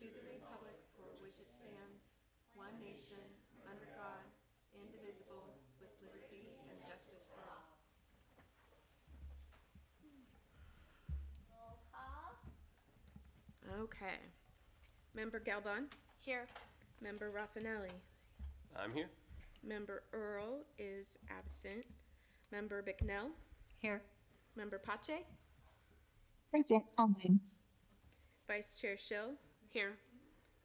to the republic for which it stands, one nation, under God, indivisible, with liberty and justice for all. Roll call. Okay. Member Galban? Here. Member Raffinelli? I'm here. Member Earl is absent. Member Bicknell? Here. Member Pache? Present online. Vice Chair Schill? Here.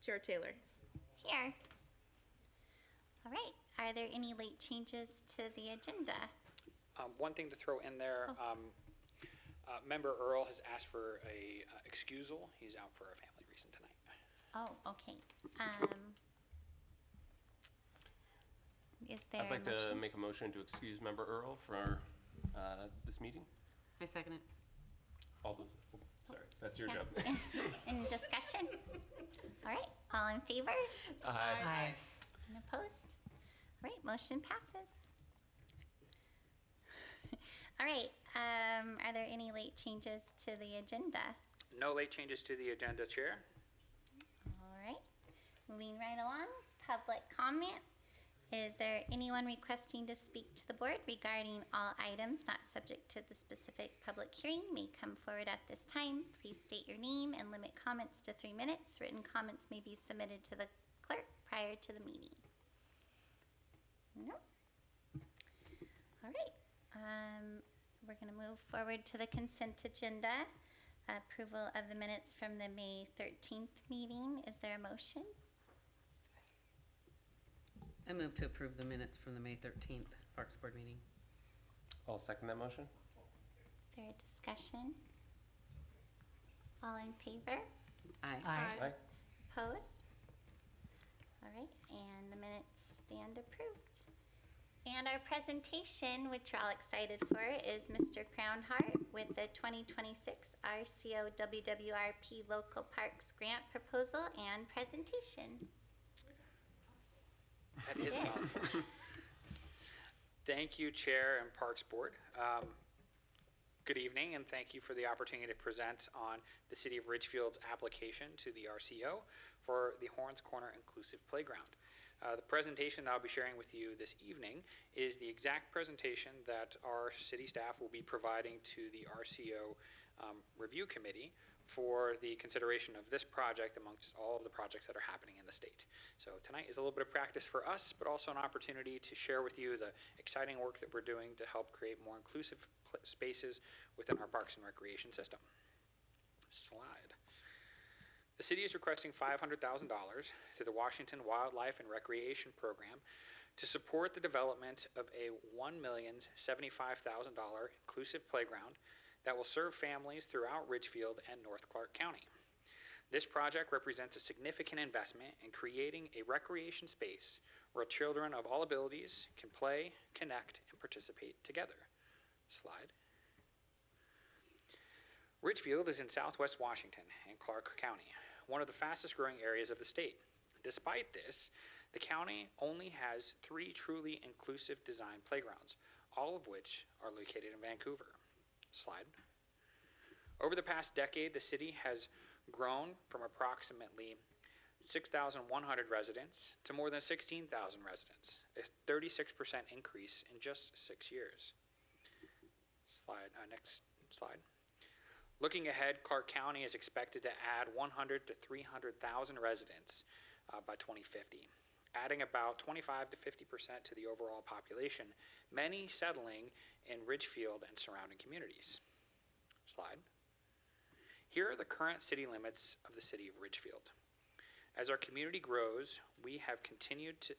Chair Taylor? Here. All right. Are there any late changes to the agenda? One thing to throw in there, Member Earl has asked for a excusal. He's out for a family reason tonight. Oh, okay. Is there I'd like a motion? to make a motion to excuse Member Earl for this meeting. I second it. All those, sorry, that's your Yeah. job. In discussion? All right. All in favor? Aye. And opposed? All right, motion passes. All right, are there any late changes to the agenda? No late changes to the agenda, Chair. All right, moving right along, public comment. Is there anyone requesting to speak to the board regarding all items not subject to the specific public hearing may come forward at this time. Please state your name and limit comments to 3 minutes. Written comments may be submitted to the clerk prior to the meeting. No? All right. We're going to move forward to the consent agenda. Approval of the minutes from the May 13th meeting. Is there a motion? I move to approve the minutes from the May 13th Parks Board meeting. I'll second that motion. Is there a discussion? All in favor? Aye. Aye. Opposed? All right, and the minutes stand approved. And our presentation, which we're all excited for, is Mr. Crownhart with the 2026 RCO WWRP Local Parks Grant Proposal and Presentation. That is Yes. Thank you, Chair and Parks Board. Good evening, and thank you for the opportunity to present on the City of Ridgefield's application to the RCO for the Horns Corner Inclusive Playground. The presentation that I'll be sharing with you this evening is the exact presentation that our city staff will be providing to the RCO Review Committee for the consideration of this project amongst all of the projects that are happening in the state. So tonight is a little bit of practice for us, but also an opportunity to share with you the exciting work that we're doing to help create more inclusive spaces within our parks and recreation system. Slide. The city is requesting $500,000 through the Washington Wildlife and Recreation Program to support the development of a $1,075,000 inclusive playground that will serve families throughout Ridgefield and North Clark County. This project represents a significant investment in creating a recreation space where children of all abilities can play, connect, and participate together. Slide. Ridgefield is in southwest Washington in Clark County, one of the fastest growing areas of the state. Despite this, the county only has 3 truly inclusive design playgrounds, all of which are located in Vancouver. Slide. Over the past decade, the city has grown from approximately 6,100 residents to more than 16,000 residents, a 36% increase in just 6 years. Slide. Next slide. Looking ahead, Clark County is expected to add 100 to 300,000 residents by 2050, adding about 25 to 50% to the overall population, many settling in Ridgefield and surrounding communities. Slide. Here are the current city limits of the city of Ridgefield. As our community grows, we have continued to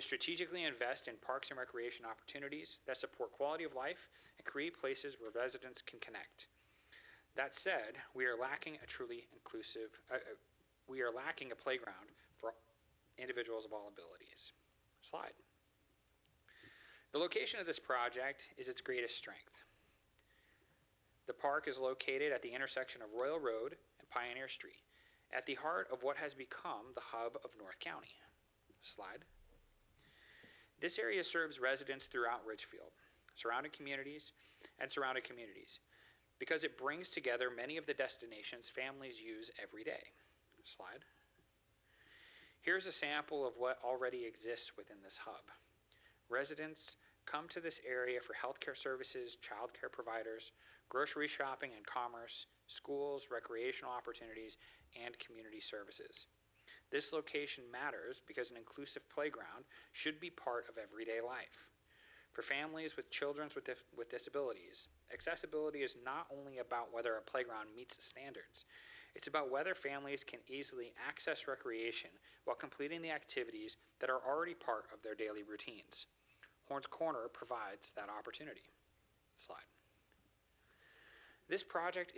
strategically invest in parks and recreation opportunities that support quality of life and create places where residents can connect. That said, we are lacking a playground for individuals of all abilities. Slide. The location of this project is its greatest strength. The park is located at the intersection of Royal Road and Pioneer Street, at the heart of what has become the hub of North County. Slide. This area serves residents throughout Ridgefield, surrounding communities, because it brings together many of the destinations families use every day. Slide. Here's a sample of what already exists within this hub. Residents come to this area for healthcare services, childcare providers, grocery shopping and commerce, schools, recreational opportunities, and community services. This location matters because an inclusive playground should be part of everyday life. For families with children with disabilities, accessibility is not only about whether a playground meets standards, it's about whether families can easily access recreation while completing the activities that are already part of their daily routines. Horns Corner provides that opportunity. Slide. This project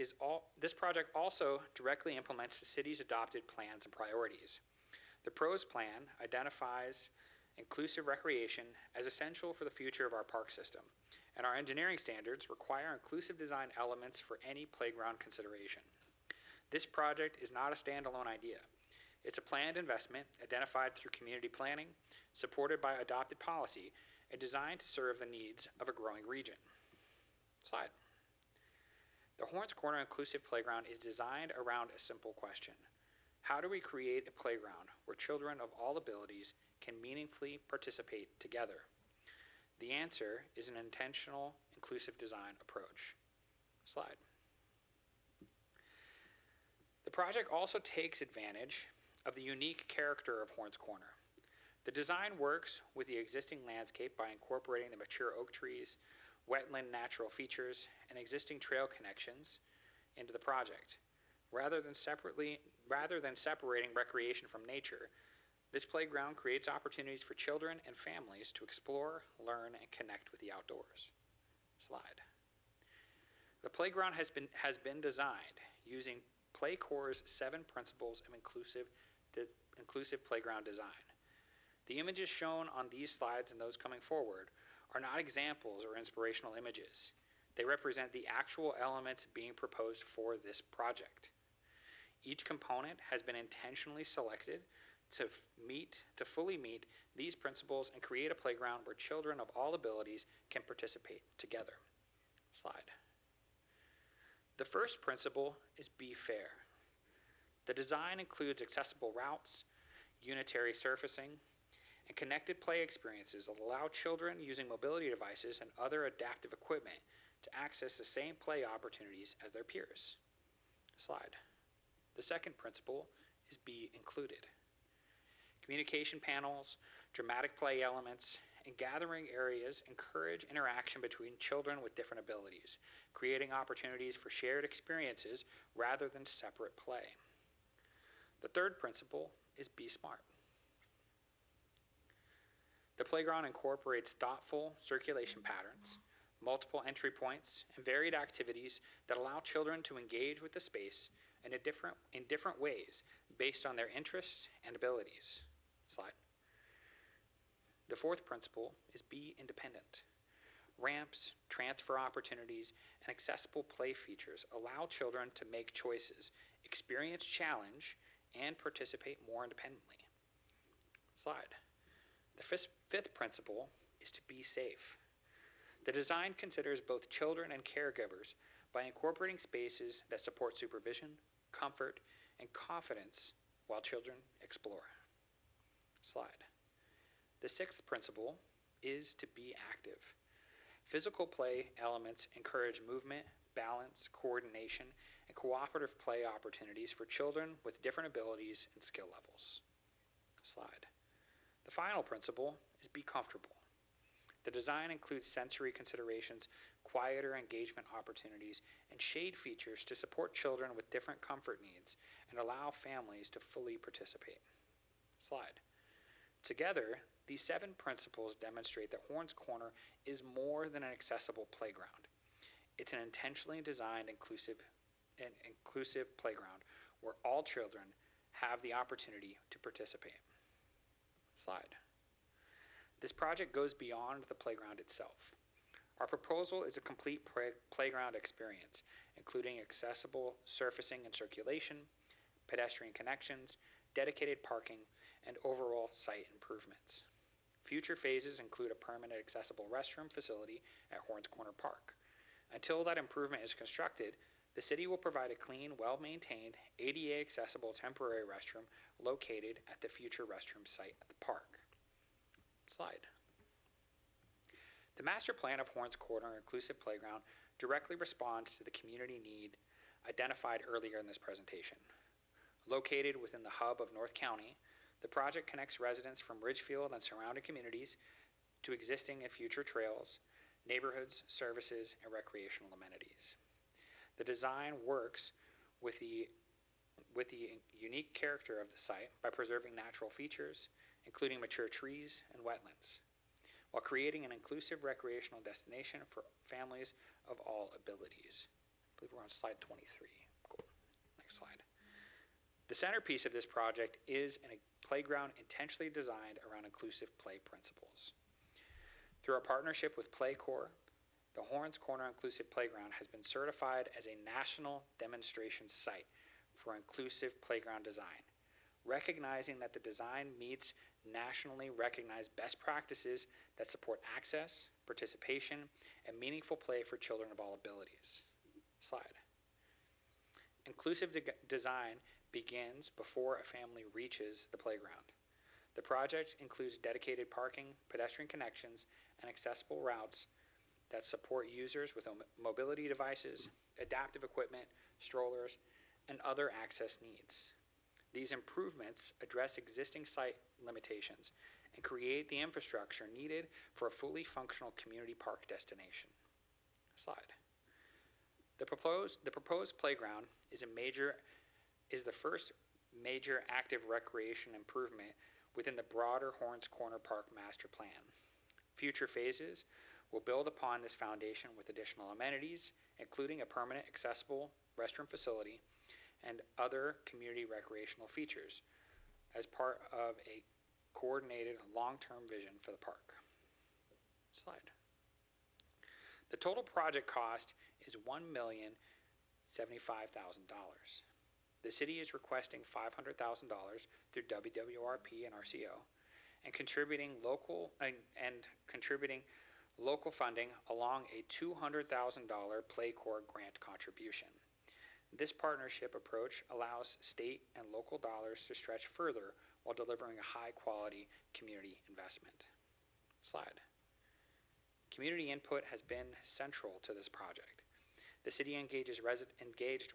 also directly implements the city's adopted plans and priorities. The PROS plan identifies inclusive recreation as essential for the future of our park system, and our engineering standards require inclusive design elements for any playground consideration. This project is not a standalone idea. It's a planned investment identified through community planning, supported by adopted policy, and designed to serve the needs of a growing region. Slide. The Horns Corner Inclusive Playground is designed around a simple question. How do we create a playground where children of all abilities can meaningfully participate together? The answer is an intentional, inclusive design approach. Slide. The project also takes advantage of the unique character of Horns Corner. The design works with the existing landscape by incorporating the mature oak trees, wetland natural features, and existing trail connections into the project. Rather than separating recreation from nature, this playground creates opportunities for children and families to explore, learn, and connect with the outdoors. Slide. The playground has been designed using PlayCore's 7 principles of inclusive playground design. The images shown on these slides and those coming forward are not examples or inspirational images. They represent the actual elements being proposed for this project. Each component has been intentionally selected to fully meet these principles and create a playground where children of all abilities can participate together. Slide. The first principle is be fair. The design includes accessible routes, unitary surfacing, and connected play experiences that allow children using mobility devices and other adaptive equipment to access the same play opportunities as their peers. Slide. The second principle is be included. Communication panels, dramatic play elements, and gathering areas encourage interaction between children with different abilities, creating opportunities for shared experiences rather than separate play. The third principle is be smart. The playground incorporates thoughtful circulation patterns, multiple entry points, and varied activities that allow children to engage with the space in different ways based on their interests and abilities. Slide. The fourth principle is be independent. Ramps, transfer opportunities, and accessible play features allow children to make choices, experience challenge, and participate more independently. Slide. The fifth principle is to be safe. The design considers both children and caregivers by incorporating spaces that support supervision, comfort, and confidence while children explore. Slide. The sixth principle is to be active. Physical play elements encourage movement, balance, coordination, and cooperative play opportunities for children with different abilities and skill levels. Slide. The final principle is be comfortable. The design includes sensory considerations, quieter engagement opportunities, and shade features to support children with different comfort needs and allow families to fully participate. Slide. Together, these 7 principles demonstrate that Horns Corner is more than an accessible playground. It's an intentionally designed inclusive playground where all children have the opportunity to participate. Slide. This project goes beyond the playground itself. Our proposal is a complete playground experience, including accessible surfacing and circulation, pedestrian connections, dedicated parking, and overall site improvements. Future phases include a permanent accessible restroom facility at Horns Corner Park. Until that improvement is constructed, The city will provide a clean, well-maintained, ADA-accessible temporary restroom located at the future restroom site at the park. Slide. The master plan of Horns Corner Inclusive Playground directly responds to the community need identified earlier in this presentation. Located within the hub of North County, the project connects residents from Ridgefield and surrounding communities to existing and future trails, neighborhoods, services, and recreational amenities. The design works with the unique character of the site by preserving natural features, including mature trees and wetlands, while creating an inclusive recreational destination for families of all abilities. I believe we're on slide 23. Cool. Next slide. The centerpiece of this project is a playground intentionally designed around inclusive play principles. Through our partnership with PlayCorps, the Horns Corner Inclusive Playground has been certified as a national demonstration site for inclusive playground design, recognizing that the design meets nationally recognized best practices that support access, participation, and meaningful play for children of all abilities. Slide. Inclusive design begins before a family reaches the playground. The project includes dedicated parking, pedestrian connections, and accessible routes that support users with mobility devices, adaptive equipment, strollers, and other access needs. These improvements address existing site limitations and create the infrastructure needed for a fully functional community park destination. Slide. The proposed playground is the first major active recreation improvement within the broader Horns Corner Park Master Plan. Future phases will build upon this foundation with additional amenities, including a permanent accessible restroom facility and other community recreational features as part of a coordinated long-term vision for the park. Slide. The total project cost is $1,075,000. The city is requesting $500,000 through WWRP and RCO, and contributing local funding along a $200,000 PlayCorps grant contribution. This partnership approach allows state and local dollars to stretch further while delivering a high-quality community investment. Slide. Community input has been central to this project. The city engaged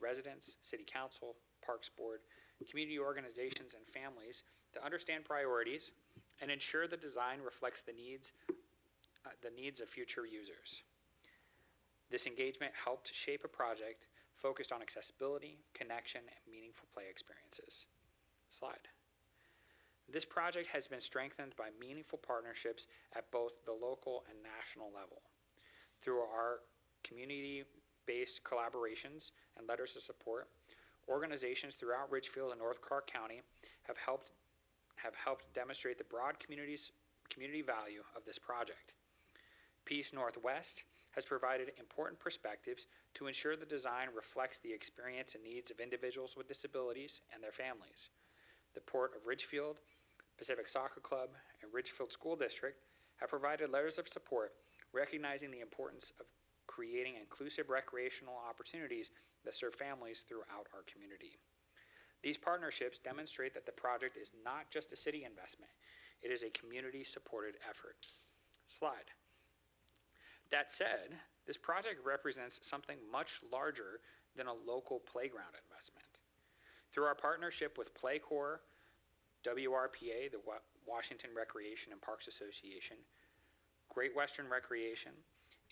residents, city council, parks board, community organizations, and families to understand priorities and ensure the design reflects the needs of future users. This engagement helped shape a project focused on accessibility, connection, and meaningful play experiences. Slide. This project has been strengthened by meaningful partnerships at both the local and national level. Through our community-based collaborations and letters of support, organizations throughout Ridgefield and North Clark County have helped demonstrate the broad community value of this project. Peace Northwest has provided important perspectives to ensure the design reflects the experience and needs of individuals with disabilities and their families. The Port of Ridgefield, Pacific Soccer Club, and Ridgefield School District have provided letters of support recognizing the importance of creating inclusive recreational opportunities that serve families throughout our community. These partnerships demonstrate that the project is not just a city investment, it is a community-supported effort. Slide. That said, this project represents something much larger than a local playground investment. Through our partnership with PlayCorps, WRPA, the Washington Recreation and Parks Association, Great Western Recreation,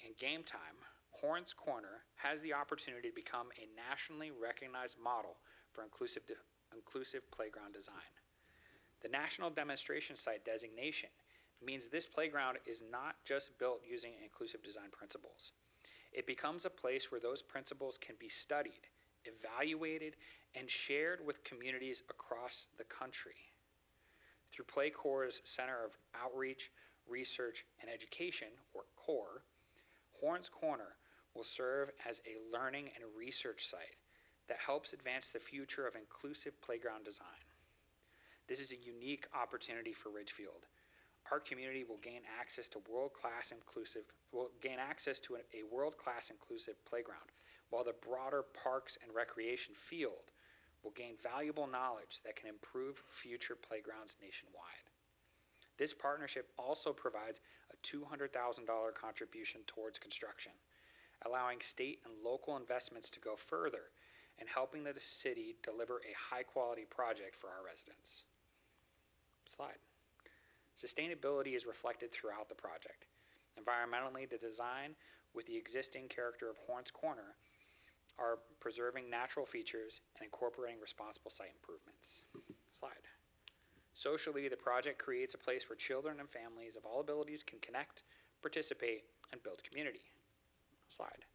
and Game Time, Horns Corner has the opportunity to become a nationally recognized model for inclusive playground design. The National Demonstration Site designation means this playground is not just built using inclusive design principles. It becomes a place where those principles can be studied, evaluated, and shared with communities across the country. Through PlayCorps' Center of Outreach, Research, and Education, or CORE, Horns Corner will serve as a learning and research site that helps advance the future of inclusive playground design. This is a unique opportunity for Ridgefield. Our community will gain access to a world-class inclusive playground, while the broader parks and recreation field will gain valuable knowledge that can improve future playgrounds nationwide. This partnership also provides a $200,000 contribution towards construction, allowing state and local investments to go further and helping the city deliver a high-quality project for our residents. Slide. Sustainability is reflected throughout the project. Environmentally, the design with the existing character of Horns Corner are preserving natural features and incorporating responsible site improvements. Slide. Socially, the project creates a place where children and families of all abilities can connect, participate, and build community. Slide.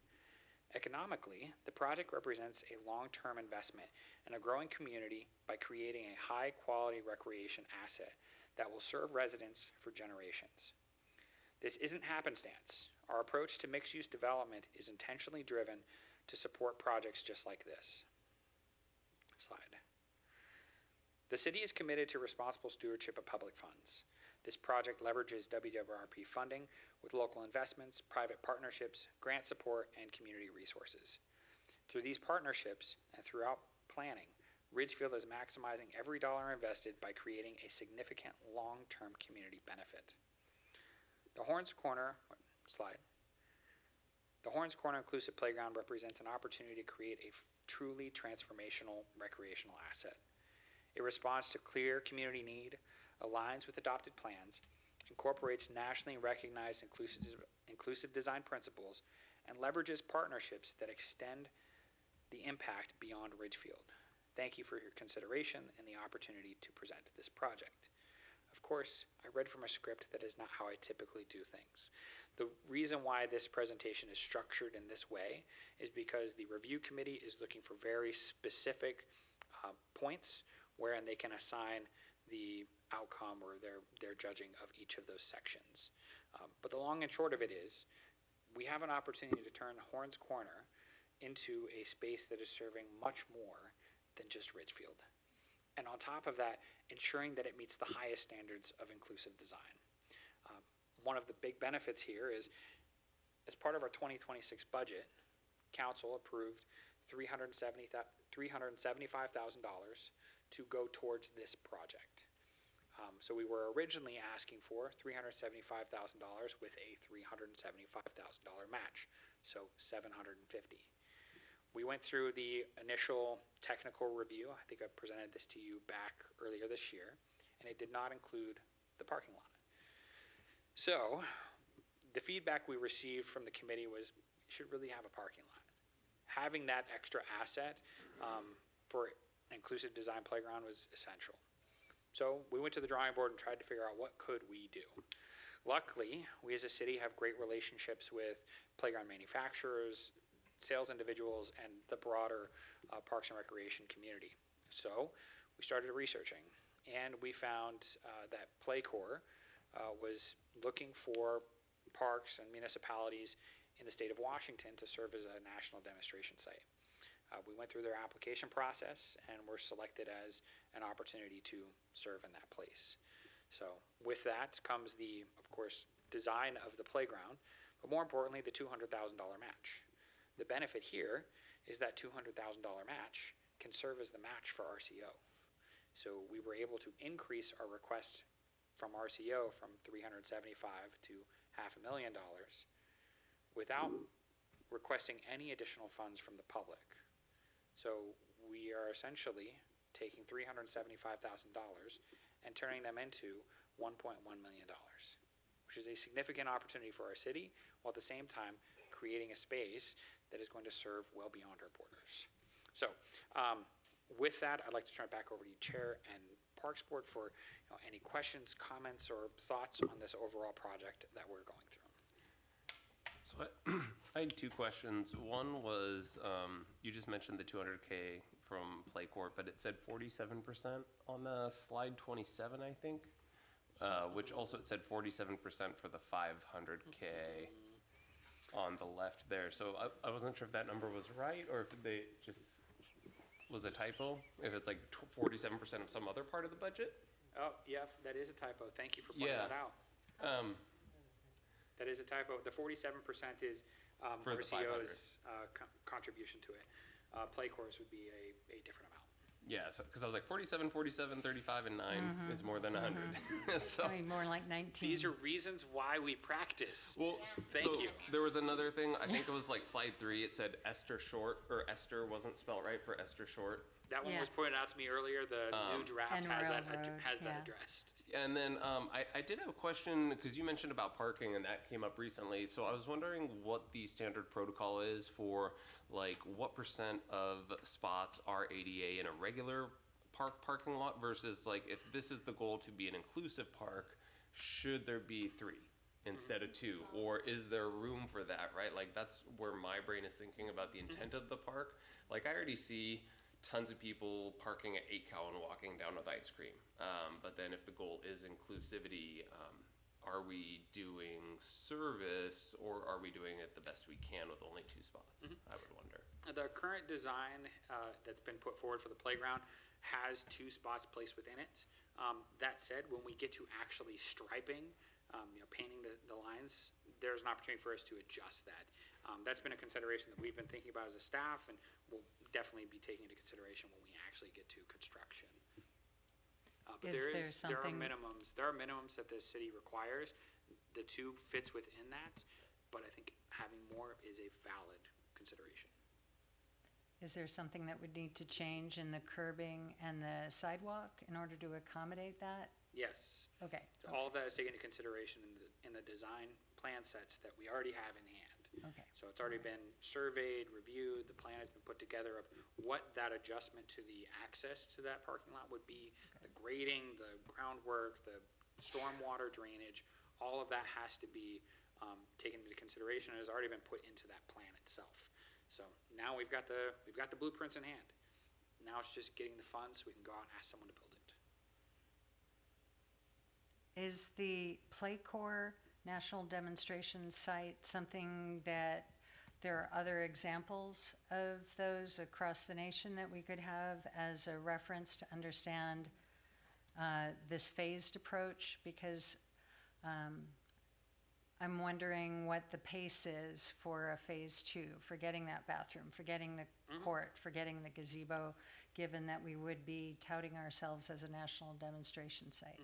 Economically, the project represents a long-term investment in a growing community by creating a high-quality recreation asset that will serve residents for generations. This isn't happenstance. Our approach to mixed-use development is intentionally driven to support projects just like this. Slide. The city is committed to responsible stewardship of public funds. This project leverages WWRP funding with local investments, private partnerships, grant support, and community resources. Through these partnerships and throughout planning, Ridgefield is maximizing every dollar invested by creating a significant long-term community benefit. The Horns Corner, slide. The Horns Corner Inclusive Playground represents an opportunity to create a truly transformational recreational asset. It responds to clear community need, aligns with adopted plans, incorporates nationally recognized inclusive design principles, and leverages partnerships that extend the impact beyond Ridgefield. Thank you for your consideration and the opportunity to present this project. Of course, I read from a script that is not how I typically do things. The reason why this presentation is structured in this way is because the review committee is looking for very specific points wherein they can assign the outcome or their judging of each of those sections. But the long and short of it is, we have an opportunity to turn Horns Corner into a space that is serving much more than just Ridgefield. And on top of that, ensuring that it meets the highest standards of inclusive design. One of the big benefits here is, as part of our 2026 budget, Council approved $375,000 to go towards this project. So we were originally asking for $375,000 with a $375,000 match, so $750,000. We went through the initial technical review. I think I presented this to you back earlier this year, and it did not include the parking lot. So the feedback we received from the committee was, you should really have a parking lot. Having that extra asset for an inclusive design playground was essential. So we went to the drawing board and tried to figure out what could we do. Luckily, we as a city have great relationships with playground manufacturers, sales individuals, and the broader Parks and Recreation community. So we started researching, and we found that Playcorps was looking for parks and municipalities in the state of Washington to serve as a national demonstration site. We went through their application process and were selected as an opportunity to serve in that place. So with that comes the, of course, design of the playground, but more importantly, the $200,000 match. The benefit here is that $200,000 match can serve as the match for RCO. So we were able to increase our request from RCO from $375,000 to $500,000 without requesting any additional funds from the public. So we are essentially taking $375,000 and turning them into $1.1 million, which is a significant opportunity for our city, while at the same time creating a space that is going to serve well beyond our borders. So with that, I'd like to turn it back over to you, Chair and Parks Board, for any questions, comments, or thoughts on this overall project that we're going through. So I had two questions. One was, you just mentioned the $200K from Playcorps, but it said 47% on slide 27, I think, which also it said 47% for the $500K on the left there. So I wasn't sure if that number was right or if they just was a typo, if it's like 47% of some other part of the budget. Oh, yeah, that is a typo. Thank you for pointing that out. That is a typo. The 47% is For the 500. RCO's contribution to it. Play course would be a different amount. Yeah, because I was like 47, 47, 35, and 9 is more than 100. So, I mean, more like 19. These are reasons why we practice. well, Thank so you. there was another thing. I think it was like slide 3. It said Esther Short, or Esther wasn't spelled right for Esther Short. That one Yeah. was pointed out to me earlier. The new draft and has that railroad, yeah. addressed. And then I did have a question because you mentioned about parking and that came up recently. So I was wondering what the standard protocol is for like what % of spots are ADA in a regular parking lot versus like if this is the goal to be an inclusive park, should there be 3 instead of 2, or is there room for that, right? Like that's where my brain is thinking about the intent of the park. Like I already see tons of people parking at 8 Cow and walking down with ice cream. But then if the goal is inclusivity, are we doing service or are we doing it the best we can with only 2 spots? I would wonder. The current design that's been put forward for the playground has 2 spots placed within it. That said, when we get to actually striping, painting the lines, there's an opportunity for us to adjust that. That's been a consideration that we've been thinking about as a staff, and we'll definitely be taking into consideration when we actually get to construction. But Is there there are something- minimums. There are minimums that the city requires. The 2 fits within that, but I think having more is a valid consideration. Is there something that would need to change in the curbing and the sidewalk in order to accommodate that? Yes. Okay. So all of that is taken into consideration in the design plan sets that we already have in hand. Okay. So it's already been surveyed, reviewed, the plan has been put together of what that adjustment to the access to that parking lot would be, the grading, the groundwork, the stormwater drainage, all of that has to be taken into consideration and has already been put into that plan itself. So now we've got the blueprints in hand. Now it's just getting the funds so we can go out and ask someone to build it. Is the Playcore National Demonstration Site something that there are other examples of those across the nation that we could have as a reference to understand this phased approach? Because I'm wondering what the pace is for a phase 2, for getting that bathroom, for getting the court, for getting the gazebo, given that we would be touting ourselves as a national demonstration site.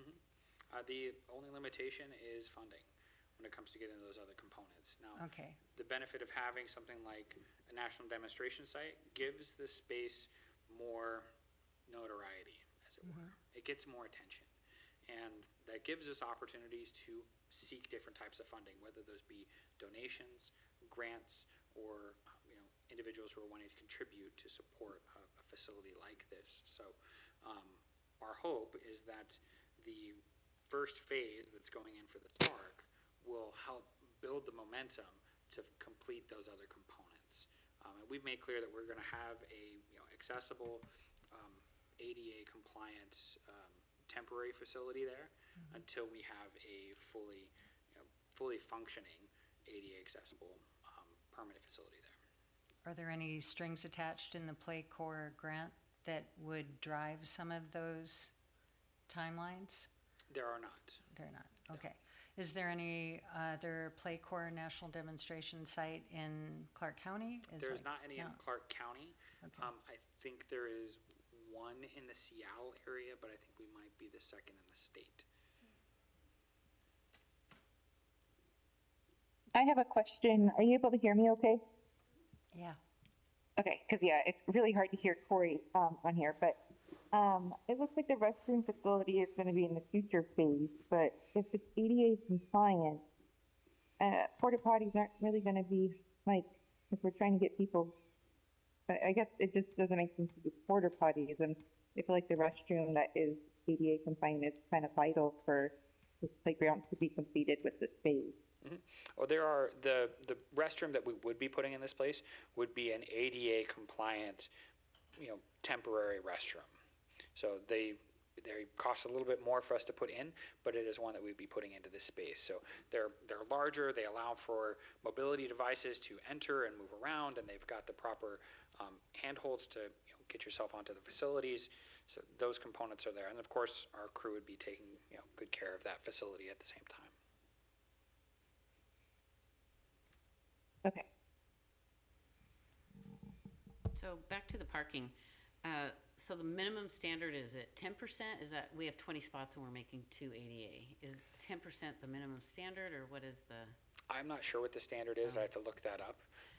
The only limitation is funding when it comes to getting those other components. Now, Okay. the benefit of having something like a national demonstration site gives the space more notoriety, as it were. It gets more attention. And that gives us opportunities to seek different types of funding, whether those be donations, grants, or individuals who are wanting to contribute to support a facility like this. So our hope is that the first phase that's going in for the park will help build the momentum to complete those other components. And we've made clear that we're going to have a accessible, ADA compliant temporary facility there until we have a fully functioning ADA accessible permanent facility there. Are there any strings attached in the Playcore grant that would drive some of those timelines? There are not. They're not, okay. Is there any other Playcore National Demonstration Site in Clark County? There's not any in no. Clark County. Okay. I think there is one in the Seattle area, but I think we might be the second in the state. I have a question. Are you able to hear me okay? Yeah, Okay, because yeah, it's really hard to hear Corey on here, but it looks like the restroom facility is going to be in the future phase, but if it's ADA compliant, porta potties aren't really going to be like, if we're trying to get people, I guess it just doesn't make sense to do porta potties, and I feel like the restroom that is ADA compliant is kind of vital for this playground to be completed with the space. Well, there are the restroom that we would be putting in this place would be an ADA compliant, temporary restroom. So they cost a little bit more for us to put in, but it is one that we'd be putting into this space. So they're larger. They allow for mobility devices to enter and move around, and they've got the proper handholds to get yourself onto the facilities. So those components are there, and of course, our crew would be taking good care of that facility at the same time. Okay, So back to the parking. So the minimum standard is at 10%? Is that, we have 20 spots and we're making 2 ADA. Is 10% the minimum standard, or what is the? I'm not sure what the standard is. I have to look that up.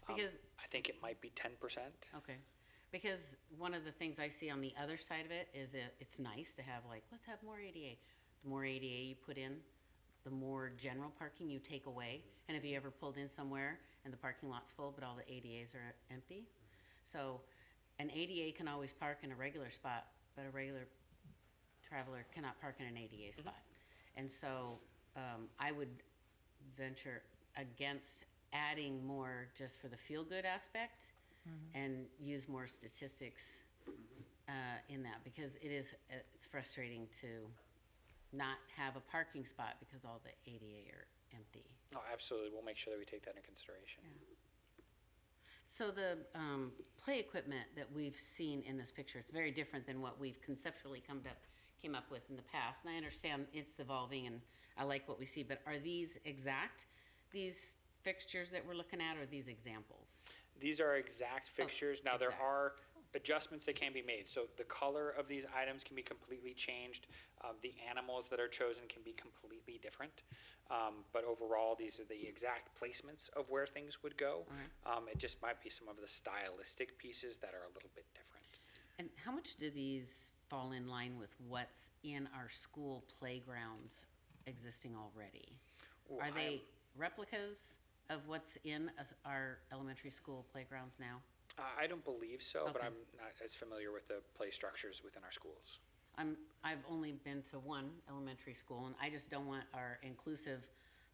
Because- I think it might be 10%. Okay. Because one of the things I see on the other side of it is it's nice to have, like, let's have more ADA. The more ADA you put in, the more general parking you take away. And have you ever pulled in somewhere and the parking lot's full, but all the ADAs are empty? So an ADA can always park in a regular spot, but a regular traveler cannot park in an ADA spot. And so I would venture against adding more just for the feel-good aspect and use more statistics in that, because it's frustrating to not have a parking spot because all the ADA are empty. Oh, absolutely. We'll make sure that we take that into consideration. So the play equipment that we've seen in this picture, it's very different than what we've conceptually came up with in the past. And I understand it's evolving and I like what we see, but are these exact, these fixtures that we're looking at, or are these examples? These are exact fixtures. Now, there exact. are adjustments that can be made. So the color of these items can be completely changed. The animals that are chosen can be completely different. But overall, these are the exact placements of where things would go. It just might be some of the stylistic pieces that are a little bit different. And how much do these fall in line with what's in our school playgrounds existing already? Ooh, Are they replicas of what's in our elementary school playgrounds now? I don't believe so, but Okay. I'm not as familiar with the play structures within our schools. I've only been to one elementary school, and I just don't want our inclusive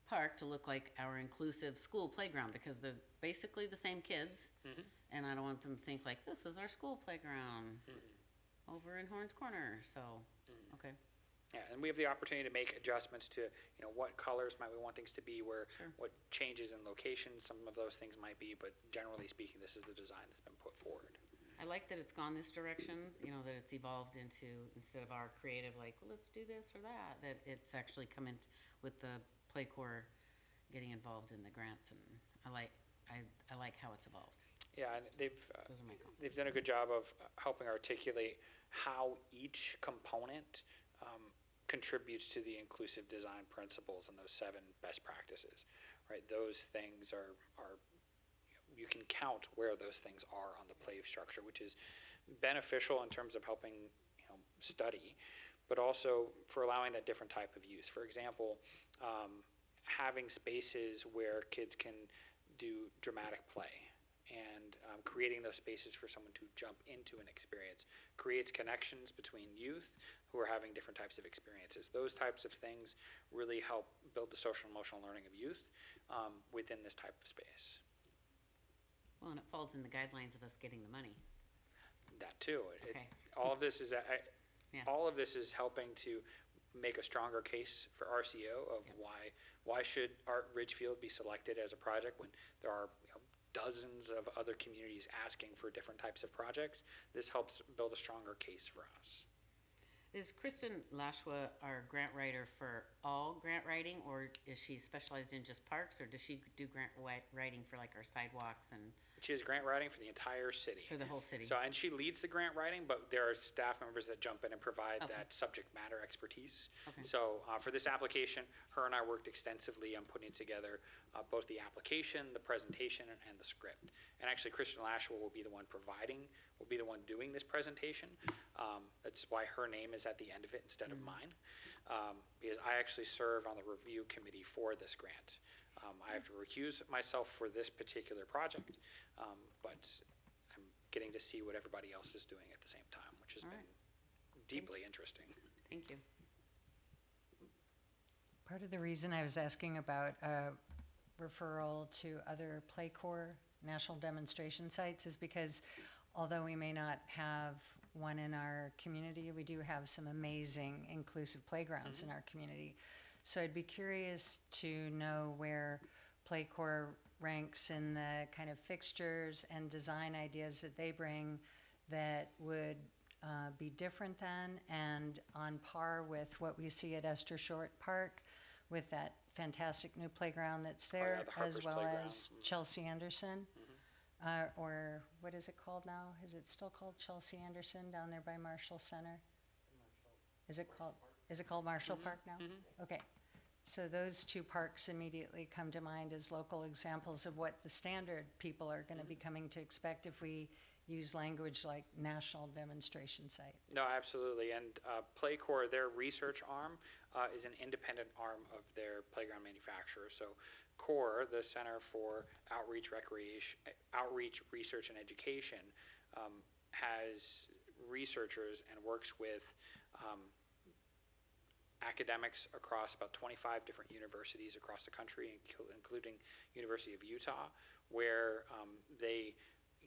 park to look like our inclusive school playground, because they're basically the same kids, and I don't want them to think like, this is our school playground over in Horns Corner, so, okay. Yeah, and we have the opportunity to make adjustments to, what colors might we want things to be, what changes in location some of those things might be, but generally speaking, this is the design that's been put forward. I like that it's gone this direction, that it's evolved into, instead of our creative, like, well, let's do this or that it's actually come in with the Play Corps getting involved in the grants, and I like how it's evolved. Yeah, and they've Those are my comments. they've done a good job of helping articulate how each component contributes to the inclusive design principles and those 7 best practices, right? Those things are you can count where those things are on the play structure, which is beneficial in terms of helping study, but also for allowing that different type of use. For example, having spaces where kids can do dramatic play, and creating those spaces for someone to jump into an experience creates connections between youth who are having different types of experiences. Those types of things really help build the social and emotional learning of youth within this type of space. Well, and it falls in the guidelines of us getting the money. That too. Okay. All of this is Yeah. all of this is helping to make a stronger case for RCO of why should Art Ridgefield be selected as a project when there are dozens of other communities asking for different types of projects. This helps build a stronger case for us. Is Kristen Lashwa our grant writer for all grant writing, or is she specialized in just parks, or does she do grant writing for like our sidewalks and She is grant writing for the entire city. for the whole city? So, and she leads the grant writing, but there are staff members that jump in and provide Okay. that subject matter expertise. Okay. So for this application, her and I worked extensively on putting together both the application, the presentation, and the script. And actually, Christian Lashwa will be the one doing this presentation. That's why her name is at the end of it instead of mine, because I actually serve on the review committee for this grant. I have to recuse myself for this particular project, but I'm getting to see what everybody else is doing at the same time, which has All been right. deeply interesting. Thank you. Part of the reason I was asking about referral to other Play Corps national demonstration sites is because although we may not have one in our community, we do have some amazing inclusive playgrounds in our community. So I'd be curious to know where Play Corps ranks in the kind of fixtures and design ideas that they bring that would be different than and on par with what we see at Esther Short Park with that fantastic new playground that's there, yeah, the as Harper's well Playground. as Chelsea Anderson. or what is it called now? Is it still called Chelsea Anderson down there by Marshall Center? Is it called Marshall Park now? Okay. So those two parks immediately come to mind as local examples of what the standard people are going to be coming to expect if we use language like national demonstration site. No, absolutely. And Playcore, their research arm, is an independent arm of their playground manufacturer. So CORE, the Center for Outreach, Research, and Education, has researchers and works with academics across about 25 different universities across the country, including University of Utah, where they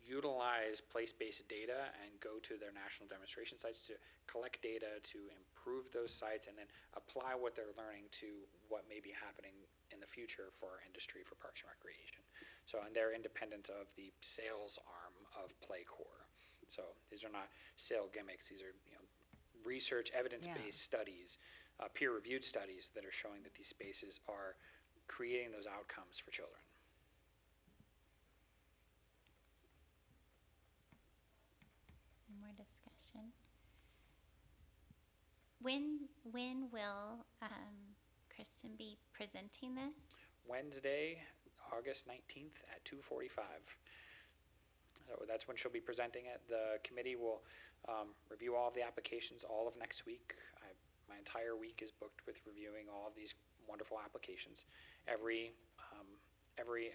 utilize place-based data and go to their national demonstration sites to collect data to improve those sites and then apply what they're learning to what may be happening in the future for our industry for Parks and Recreation. So, and they're independent of the sales arm of Playcore. So these are not sale gimmicks. These are research, evidence-based studies, peer-reviewed studies that are showing that these spaces are creating those outcomes for children. More discussion. When will Kristen be presenting this? Wednesday, August 19th at 2:45. So that's when she'll be presenting it. The committee will review all of the applications all of next week. My entire week is booked with reviewing all of these wonderful applications. Every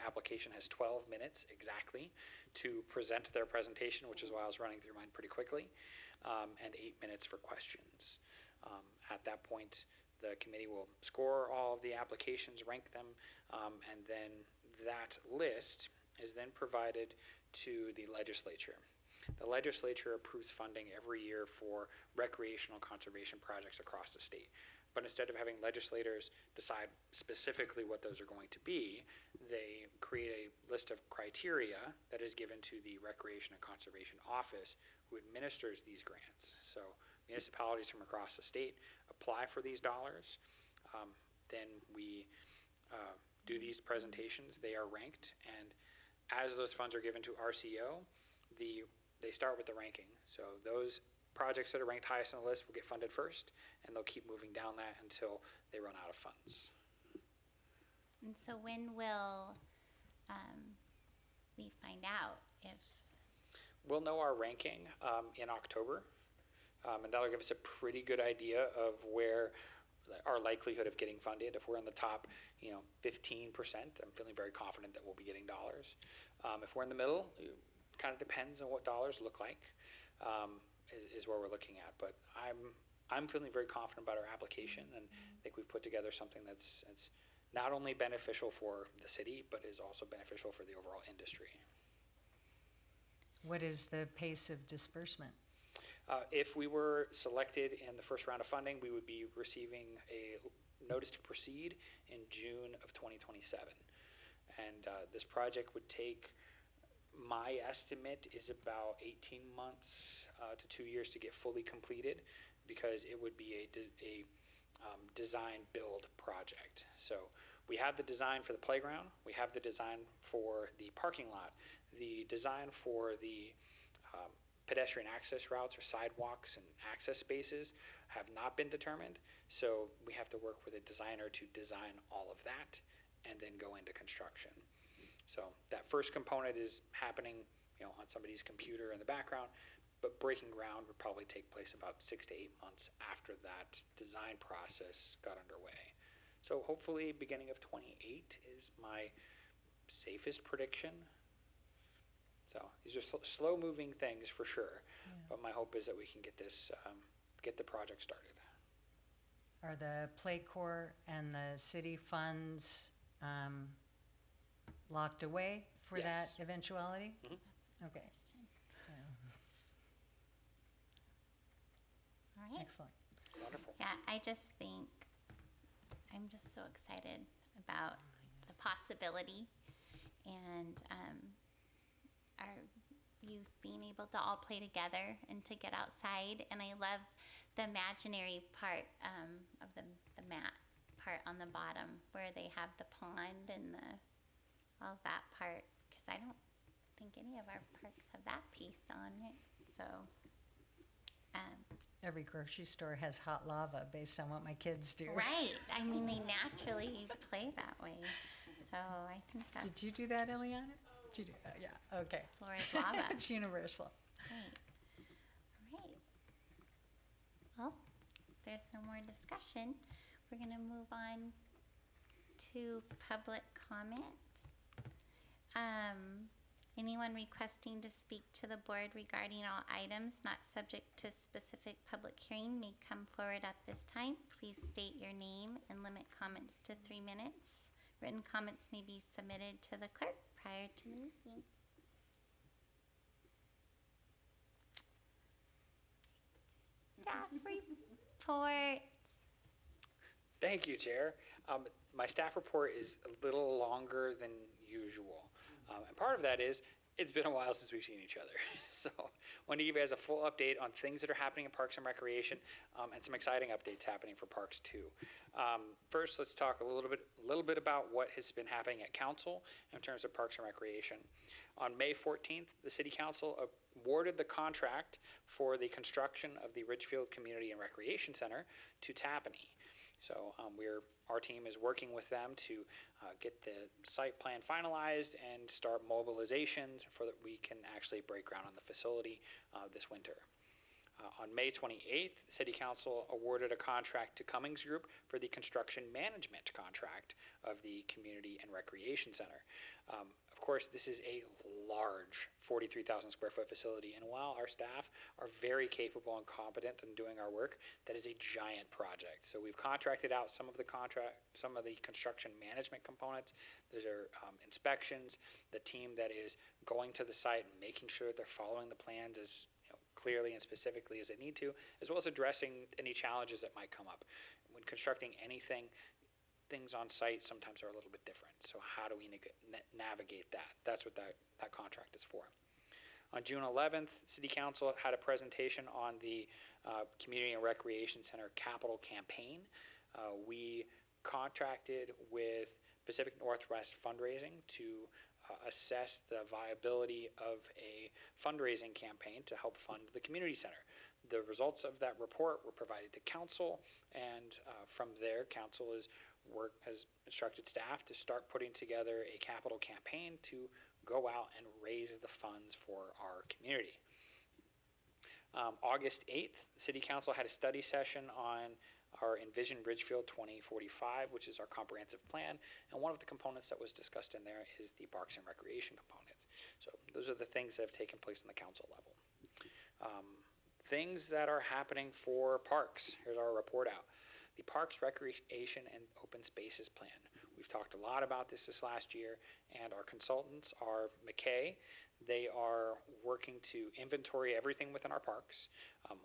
application has 12 minutes exactly to present their presentation, which is why I was running through mine pretty quickly, and 8 minutes for questions. At that point, the committee will score all of the applications, rank them, and then that list is then provided to the legislature. The legislature approves funding every year for recreational conservation projects across the state. But instead of having legislators decide specifically what those are going to be, they create a list of criteria that is given to the Recreation and Conservation Office, who administers these grants. So municipalities from across the state apply for these dollars. Then we do these presentations. They are ranked, and as those funds are given to RCO, they start with the ranking. So those projects that are ranked highest on the list will get funded first, and they'll keep moving down that until they run out of funds. And so when will we find out if? We'll know our ranking in October, and that'll give us a pretty good idea of where our likelihood of getting funded. If we're in the top, 15%, I'm feeling very confident that we'll be getting dollars. If we're in the middle, it kind of depends on what dollars look like, is where we're looking at. But I'm feeling very confident about our application, and I think we've put together something that's not only beneficial for the city, but is also beneficial for the overall industry. What is the pace of disbursement? If we were selected in the first round of funding, we would be receiving a notice to proceed in June of 2027. And this project would take, my estimate is about 18 months to 2 years to get fully completed, because it would be a design build project. So we have the design for the playground, we have the design for the parking lot, the design for the pedestrian access routes or sidewalks and access spaces have not been determined. So we have to work with a designer to design all of that and then go into construction. So that first component is happening, on somebody's computer in the background, but breaking ground would probably take place about 6 to 8 months after that design process got underway. So hopefully beginning of 28 is my safest prediction. So these are slow moving things for sure, but my hope is that we can get this, get the project started. Are the Playcore and the city funds locked away for Yes. that eventuality? Mhm. Okay, All right. excellent. Wonderful. Yeah, I just think I'm just so excited about the possibility and our youth being able to all play together and to get outside. And I love the imaginary part of the mat part on the bottom where they have the pond and all that part, because I don't think any of our parks have that piece on it, so. Every grocery store has hot lava based on what my kids do. Right, I mean, they naturally play that way, so I think that's Did you do that, Eliana? Did you do that? Yeah, okay. Flora's lava. It's universal. Great. All right. Well, if there's no more discussion, we're gonna move on to public comment. Anyone requesting to speak to the board regarding all items not subject to specific public hearing may come forward at this time. Please state your name and limit comments to 3 minutes. Written comments may be submitted to the clerk prior to the meeting. Staff reports. Thank you, Chair. My staff report is a little longer than usual. And part of that is, it's been a while since we've seen each other. So I want to give you guys a full update on things that are happening in Parks and Recreation, and some exciting updates happening for Parks too. First, let's talk a little bit about what has been happening at Council in terms of Parks and Recreation. On May 14th, the City Council awarded the contract for the construction of the Ridgefield Community and Recreation Center to Tappanee. So our team is working with them to get the site plan finalized and start mobilization so that we can actually break ground on the facility this winter. On May 28th, City Council awarded a contract to Cummings Group for the construction management contract of the Community and Recreation Center. Of course, this is a large 43,000 square foot facility, and while our staff are very capable and competent in doing our work, that is a giant project. So we've contracted out some of the construction management components. Those are inspections, the team that is going to the site and making sure that they're following the plans as clearly and specifically as they need to, as well as addressing any challenges that might come up. When constructing anything, things on site sometimes are a little bit different. So how do we navigate that? That's what that contract is for. On June 11th, City Council had a presentation on the Community and Recreation Center capital campaign. We contracted with Pacific Northwest Fundraising to assess the viability of a fundraising campaign to help fund the community center. The results of that report were provided to council, and from there, council has instructed staff to start putting together a capital campaign to go out and raise the funds for our community. August 8th, City Council had a study session on our Envision Ridgefield 2045, which is our comprehensive plan, and one of the components that was discussed in there is the Parks and Recreation component. So those are the things that have taken place on the council level. Things that are happening for parks. Here's our report out. The Parks, Recreation, and Open Spaces Plan. We've talked a lot about this last year, and our consultants are McKay. They are working to inventory everything within our parks,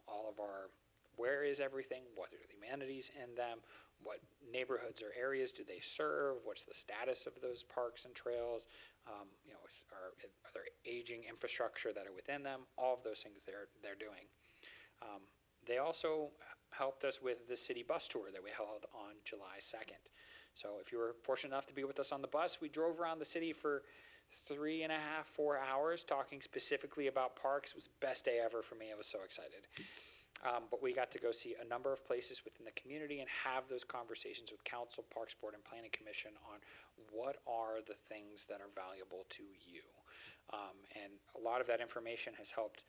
all of our where is everything, what are the amenities in them, what neighborhoods or areas do they serve, what's the status of those parks and trails, are there aging infrastructure that are within them, all of those things they're doing. They also helped us with the city bus tour that we held on July 2nd. So if you were fortunate enough to be with us on the bus, we drove around the city for 3.5, 4 hours talking specifically about parks. It was the best day ever for me. I was so excited. But we got to go see a number of places within the community and have those conversations with Council, Parks Board, and Planning Commission on what are the things that are valuable to you. And a lot of that information has helped,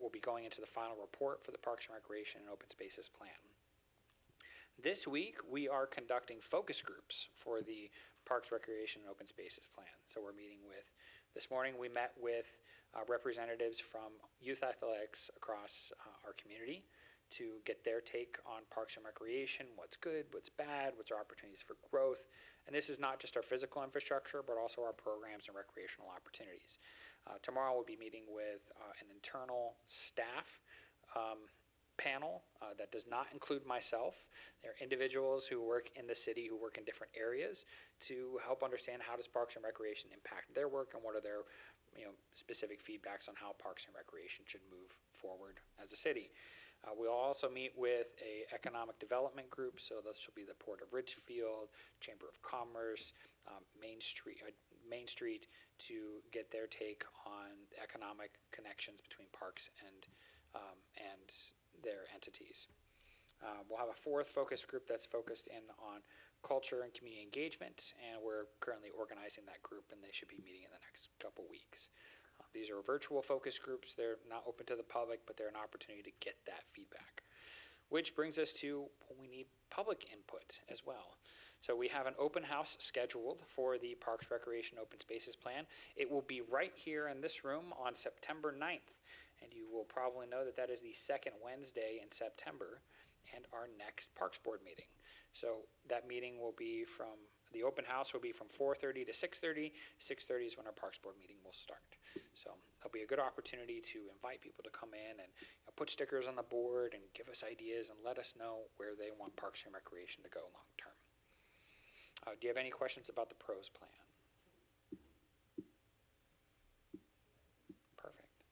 will be going into the final report for the Parks and Recreation and Open Spaces Plan. This week, we are conducting focus groups for the Parks, Recreation, and Open Spaces Plan. So we're meeting with, this morning we met with representatives from youth athletics across our community to get their take on Parks and Recreation, what's good, what's bad, what's our opportunities for growth. And this is not just our physical infrastructure, but also our programs and recreational opportunities. Tomorrow we'll be meeting with an internal staff panel that does not include myself. They're individuals who work in the city, who work in different areas, to help understand how does Parks and Recreation impact their work and what are their specific feedbacks on how Parks and Recreation should move forward as a city. We'll also meet with a economic development group, so this will be the Port of Ridgefield, Chamber of Commerce, Main Street to get their take on economic connections between parks and their entities. We'll have a fourth focus group that's focused in on culture and community engagement, and we're currently organizing that group, and they should be meeting in the next couple weeks. These are virtual focus groups. They're not open to the public, but they're an opportunity to get that feedback. Which brings us to we need public input as well. So we have an open house scheduled for the Parks, Recreation, Open Spaces Plan. It will be right here in this room on September 9th, and you will probably know that that is the second Wednesday in September and our next Parks Board meeting. So that meeting will be the open house will be from 4:30 to 6:30. 6:30 is when our Parks Board meeting will start. So there'll be a good opportunity to invite people to come in and put stickers on the board and give us ideas and let us know where they want Parks and Recreation to go long term. Do you have any questions about the pros plan? Perfect.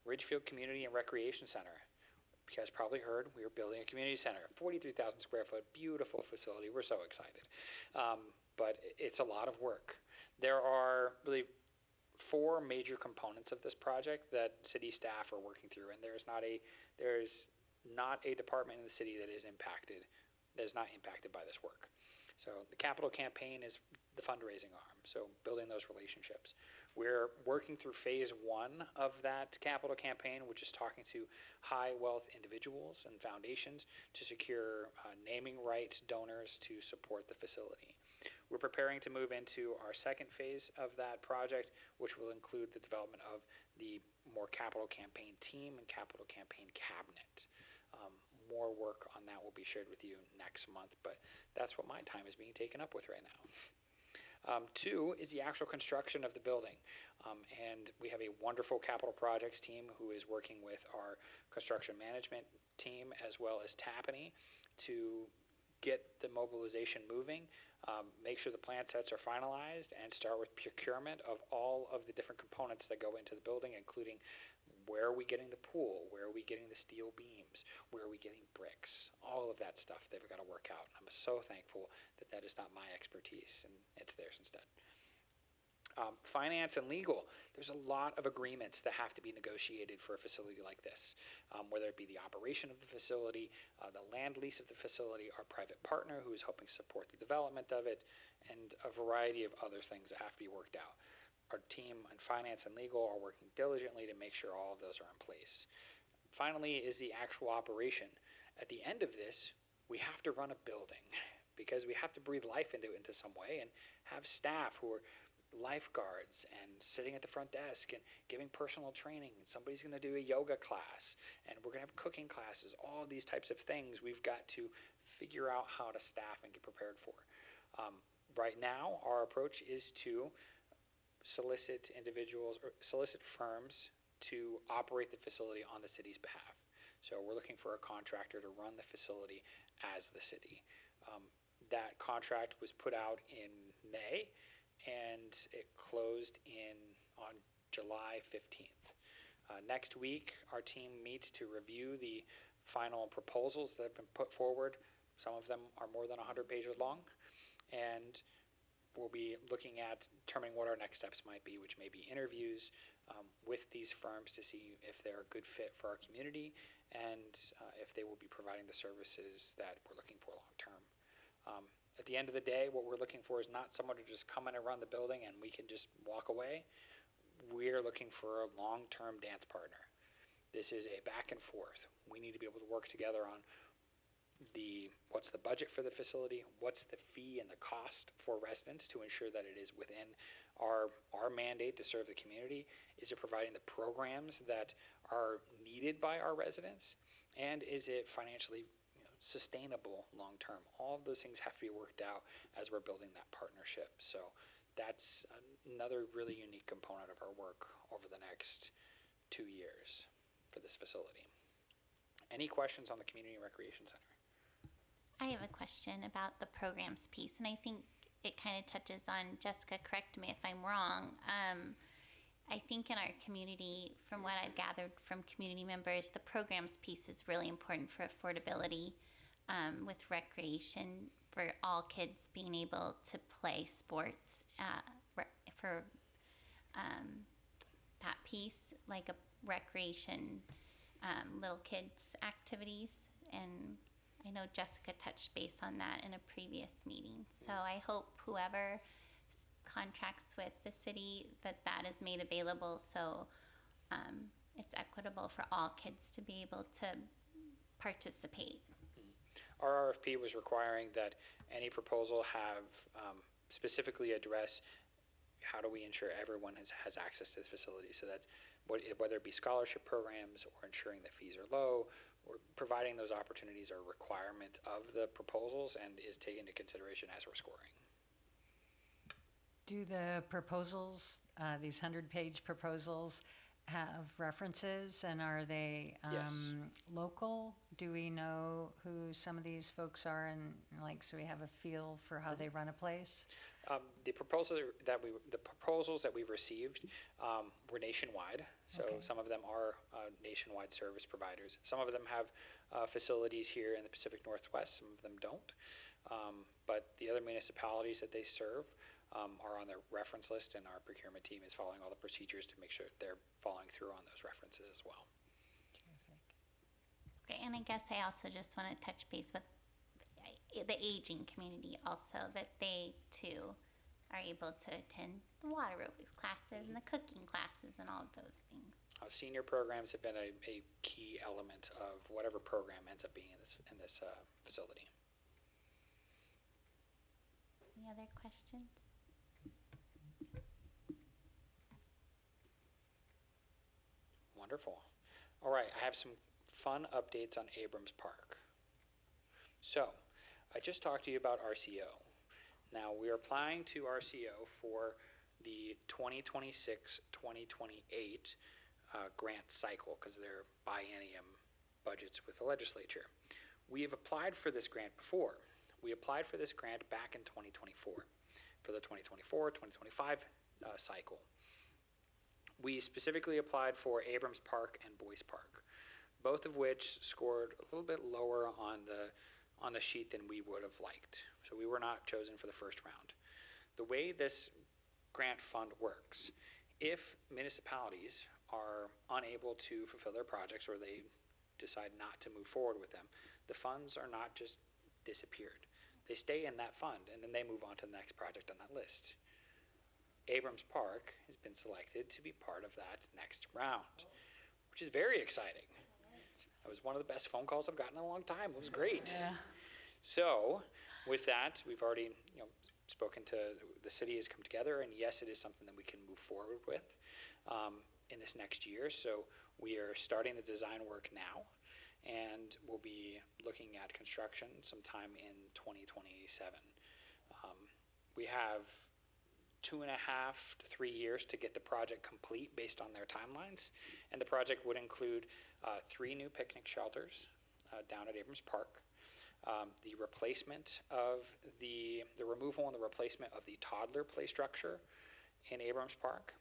Ridgefield Community and Recreation Center. You guys probably heard we are building a community center, 43,000 square foot, beautiful facility. We're so excited. But it's a lot of work. There are really 4 major components of this project that city staff are working through, and there's not a department in the city that is not impacted by this work. So the capital campaign is the fundraising arm, so building those relationships. We're working through phase 1 of that capital campaign, which is talking to high wealth individuals and foundations to secure naming rights donors to support the facility. We're preparing to move into our second phase of that project, which will include the development of the more capital campaign team and capital campaign cabinet. More work on that will be shared with you next month, but that's what my time is being taken up with right now. 2 is the actual construction of the building. And we have a wonderful capital projects team who is working with our construction management team as well as Tapany to get the mobilization moving, make sure the plan sets are finalized, and start with procurement of all of the different components that go into the building, including where are we getting the pool, where are we getting the steel beams, where are we getting bricks, all of that stuff they've got to work out. And I'm so thankful that that is not my expertise and it's theirs instead. Finance and legal, there's a lot of agreements that have to be negotiated for a facility like this, whether it be the operation of the facility, the land lease of the facility, our private partner who is helping support the development of it, and a variety of other things that have to be worked out. Our team in finance and legal are working diligently to make sure all of those are in place. Finally is the actual operation. At the end of this, we have to run a building because we have to breathe life into it in some way and have staff who are lifeguards and sitting at the front desk and giving personal training, and somebody's going to do a yoga class, and we're going to have cooking classes. All of these types of things we've got to figure out how to staff and get prepared for. Right now, our approach is to solicit individuals or solicit firms to operate the facility on the city's behalf. So we're looking for a contractor to run the facility as the city. That contract was put out in May, and it closed on July 15th. Next week, our team meets to review the final proposals that have been put forward. Some of them are more than 100 pages long, and we'll be looking at determining what our next steps might be, which may be interviews with these firms to see if they're a good fit for our community and if they will be providing the services that we're looking for long term. At the end of the day, what we're looking for is not someone to just come in and run the building and we can just walk away. We're looking for a long-term dance partner. This is a back and forth. We need to be able to work together on what's the budget for the facility, what's the fee and the cost for residents to ensure that it is within our mandate to serve the community. Is it providing the programs that are needed by our residents? And is it financially sustainable long term? All of those things have to be worked out as we're building that partnership. So that's another really unique component of our work over the next 2 years for this facility. Any questions on the Community and Recreation Center? I have a question about the programs piece, and I think it kind of touches on, Jessica, correct me if I'm wrong. I think in our community, from what I've gathered from community members, the programs piece is really important for affordability with recreation, for all kids being able to play sports for that piece, like a recreation, little kids activities. And I know Jessica touched base on that in a previous meeting. So I hope whoever contracts with the city, that is made available, so it's equitable for all kids to be able to participate. Our RFP was requiring that any proposal have specifically address how do we ensure everyone has access to this facility. So that's whether it be scholarship programs or ensuring that fees are low, or providing those opportunities are a requirement of the proposals and is taken into consideration as we're scoring. Do the proposals, these 100-page proposals, have references, and are they Yes. local? Do we know who some of these folks are, and so we have a feel for how they run a place? The proposals that we've received were nationwide. So Okay. some of them are nationwide service providers. Some of them have facilities here in the Pacific Northwest. Some of them don't. But the other municipalities that they serve are on their reference list, and our procurement team is following all the procedures to make sure they're following through on those references as well. Terrific. Great, and I guess I also just want to touch base with the aging community also, that they too are able to attend the water aerobics classes and the cooking classes and all of those things. Senior programs have been a key element of whatever program ends up being in this facility. Any other questions? Wonderful. All right, I have some fun updates on Abrams Park. So, I just talked to you about RCO. Now, we are applying to RCO for the 2026-2028 grant cycle, because they're biennium budgets with the legislature. We have applied for this grant before. We applied for this grant back in 2024 for the 2024-2025 cycle. We specifically applied for Abrams Park and Boyce Park, both of which scored a little bit lower on the sheet than we would have liked. So we were not chosen for the first round. The way this grant fund works, if municipalities are unable to fulfill their projects or they decide not to move forward with them, the funds are not just disappeared. They stay in that fund, and then they move on to the next project on that list. Abrams Park has been selected to be part of that next round, which is very exciting. That was one of the best phone calls I've gotten in a long time. It was great. Yeah. So with that, we've already spoken to the city has come together, and yes, it is something that we can move forward with in this next year. So we are starting the design work now, and we'll be looking at construction sometime in 2027. We have 2.5 to 3 years to get the project complete based on their timelines, and the project would include 3 new picnic shelters down at Abrams Park, the replacement of the removal and the replacement of the toddler play structure in Abrams Park.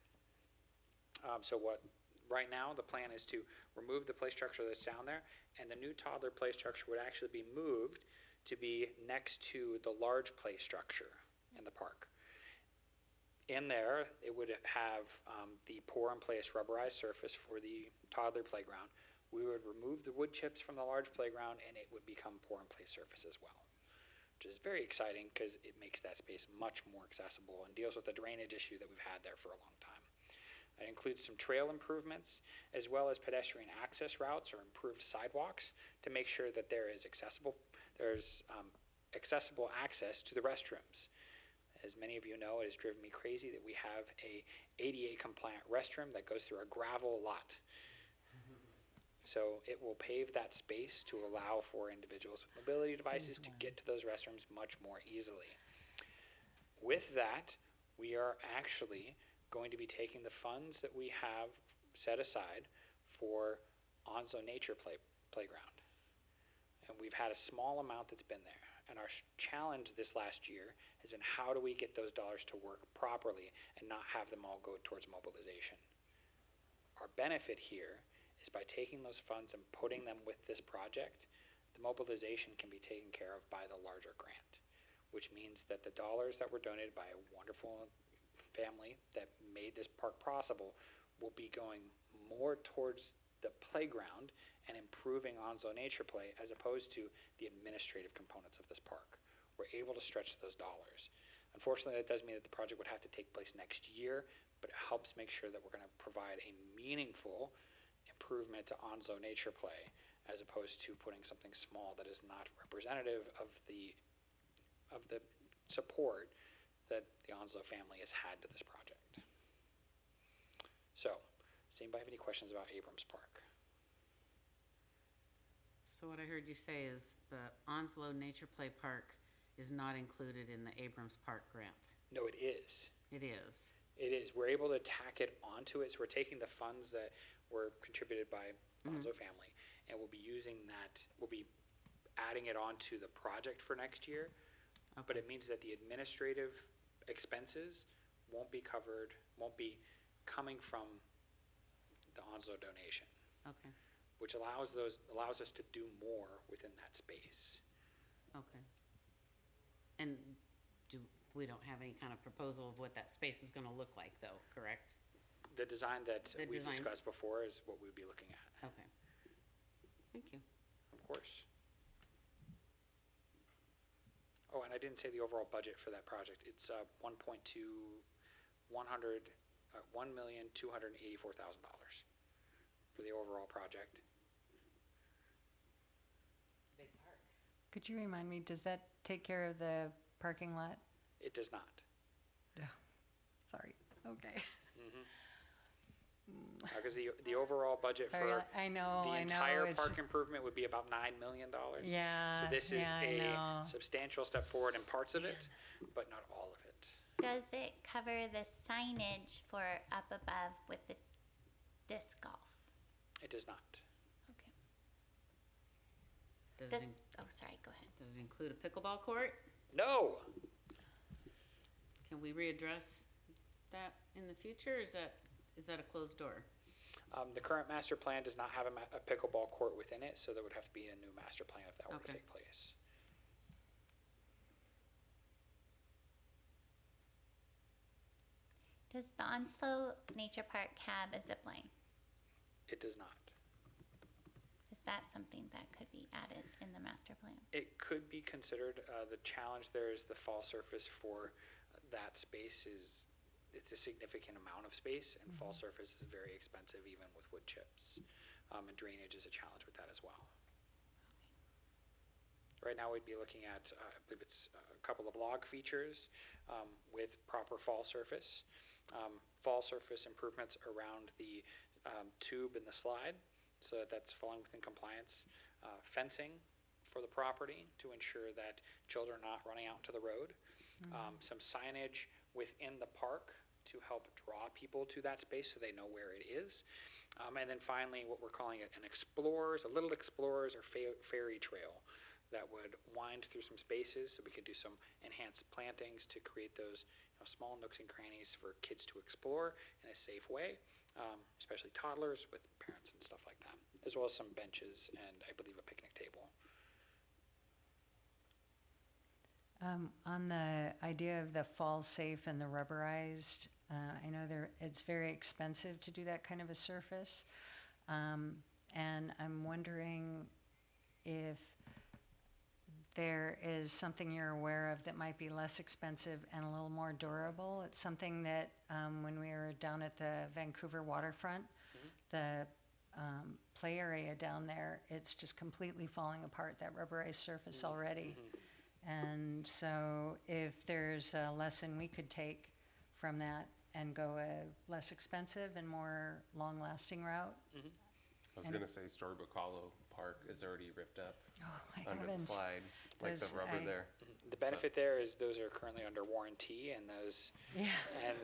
Right now the plan is to remove the play structure that's down there, and the new toddler play structure would actually be moved to be next to the large play structure in the park. In there, it would have the pour-in-place rubberized surface for the toddler playground. We would remove the wood chips from the large playground, and it would become pour-in-place surface as well, which is very exciting because it makes that space much more accessible and deals with the drainage issue that we've had there for a long time. It includes some trail improvements as well as pedestrian access routes or improved sidewalks to make sure that there's accessible access to the restrooms. As many of you know, it has driven me crazy that we have a ADA compliant restroom that goes through a gravel lot. So it will pave that space to allow for individuals with mobility devices to get to those restrooms much more easily. With that, we are actually going to be taking the funds that we have set aside for Onslow Nature Playground. And we've had a small amount that's been there. And our challenge this last year has been, how do we get those dollars to work properly and not have them all go towards mobilization? Our benefit here is by taking those funds and putting them with this project, the mobilization can be taken care of by the larger grant, which means that the dollars that were donated by a wonderful family that made this park possible will be going more towards the playground and improving Onslow nature play as opposed to the administrative components of this park. We're able to stretch those dollars. Unfortunately, that does mean that the project would have to take place next year, but it helps make sure that we're going to provide a meaningful improvement to Onslow nature play as opposed to putting something small that is not representative of the support that the Onslow family has had to this project. So, does anybody have any questions about Abrams Park? So what I heard you say is the Onslow Nature Play Park is not included in the Abrams Park grant. No, it is. It is. It is. We're able to tack it onto it. So we're taking the funds that were contributed by Onslow family, and we'll be using that. We'll be adding it onto the project for next year. Okay. But it means that the administrative expenses won't be covered, won't be coming from the Onslow donation, Okay. which allows us to do more within that space. Okay. And we don't have any kind of proposal of what that space is going to look like, though, correct? The design that The we design. discussed before is what we'd be looking at, Okay. Thank you. of course. Oh, and I didn't say the overall budget for that project. It's $1,284,000 for the overall project. It's a big park. Could you remind me, does that take care of the parking lot? It does not. Sorry, okay. Because the overall budget Sorry, for I know, the I know. entire it's- park improvement would be about $9 million. Yeah, So this is yeah, I a know. substantial step forward in parts of it, but not all of it. Does it cover the signage for up above with the disc golf? It does not. Okay. Does Does, it, in- oh, sorry, go ahead. does it include a pickleball court? No. Can we readdress that in the future, or is that a closed door? The current master plan does not have a pickleball court within it, so there would have to be a new master plan if that were to Okay. take place. Does the Onslow Nature Park have a zip line? It does not. Is that something that could be added in the master plan? It could be considered. The challenge there is the fall surface for that space it's a significant amount of space, and fall surface is very expensive even with wood chips. And drainage is a challenge with that as well. Right now we'd be looking at, I believe it's a couple of log features with proper fall surface. Fall surface improvements around the tube and the slide, so that's falling within compliance. Fencing for the property to ensure that children are not running out to the road. Some signage within the park to help draw people to that space so they know where it is. And then finally, what we're calling a little explorers or fairy trail that would wind through some spaces so we could do some enhanced plantings to create those small nooks and crannies for kids to explore in a safe way, especially toddlers with parents and stuff like that, as well as some benches and I believe a picnic table. On the idea of the fall safe and the rubberized, I know it's very expensive to do that kind of a surface. And I'm wondering if there is something you're aware of that might be less expensive and a little more durable. It's something that when we were down at the Vancouver waterfront, the play area down there, it's just completely falling apart, that rubberized surface already. And so if there's a lesson we could take from that and go a less expensive and more long-lasting route. I was gonna say Storybook Hollow Park is already ripped up Oh, my under the heavens. slide, like the Those- rubber I- there. The benefit there is those are currently under warranty, and those Yeah, and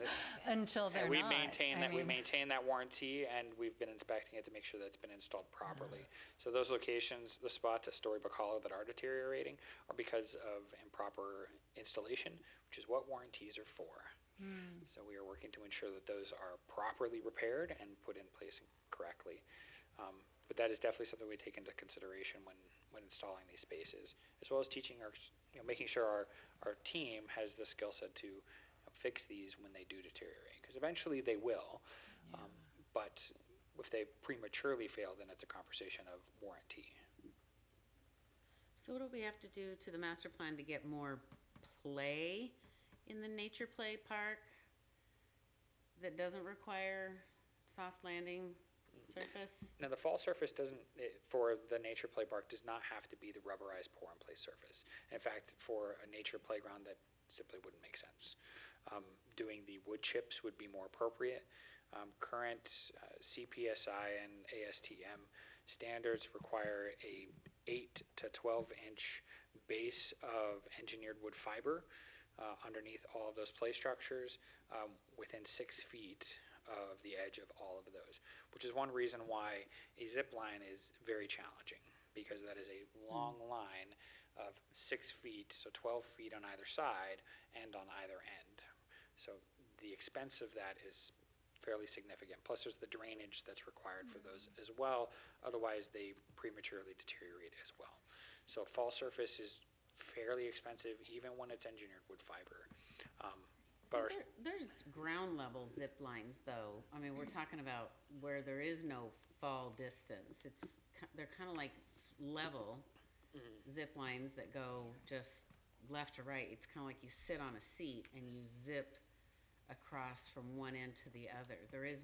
until they're and we not. maintain I that we mean, maintain that warranty, and we've been inspecting it to make sure that it's been installed properly. So those locations, the spots at Storybook Hollow that are deteriorating, are because of improper installation, which is what warranties are for. So we are working to ensure that those are properly repaired and put in place correctly. But that is definitely something we take into consideration when installing these spaces, as well as teaching making sure our team has the skill set to fix these when they do deteriorate, because eventually they will. But if they prematurely fail, then it's a conversation of warranty. So what do we have to do to the master plan to get more play in the nature play park that doesn't require soft landing surface? Now, the fall surface for the nature play park does not have to be the rubberized pour-in-place surface. In fact, for a nature playground, that simply wouldn't make sense. Doing the wood chips would be more appropriate. Current CPSI and ASTM standards require a 8 to 12 inch base of engineered wood fiber underneath all of those play structures, within 6 feet of the edge of all of those, which is one reason why a zip line is very challenging, because that is a long line of 6 feet, so 12 feet on either side and on either end. So the expense of that is fairly significant. Plus there's the drainage that's required for those as well. Otherwise they prematurely deteriorate as well. So fall surface is fairly expensive even when it's engineered wood fiber. So there's ground level zip lines though. I mean, we're talking about where there is no fall distance. They're kind of like level zip lines that go just left to right. It's kind of like you sit on a seat and you zip across from one end to the other. There's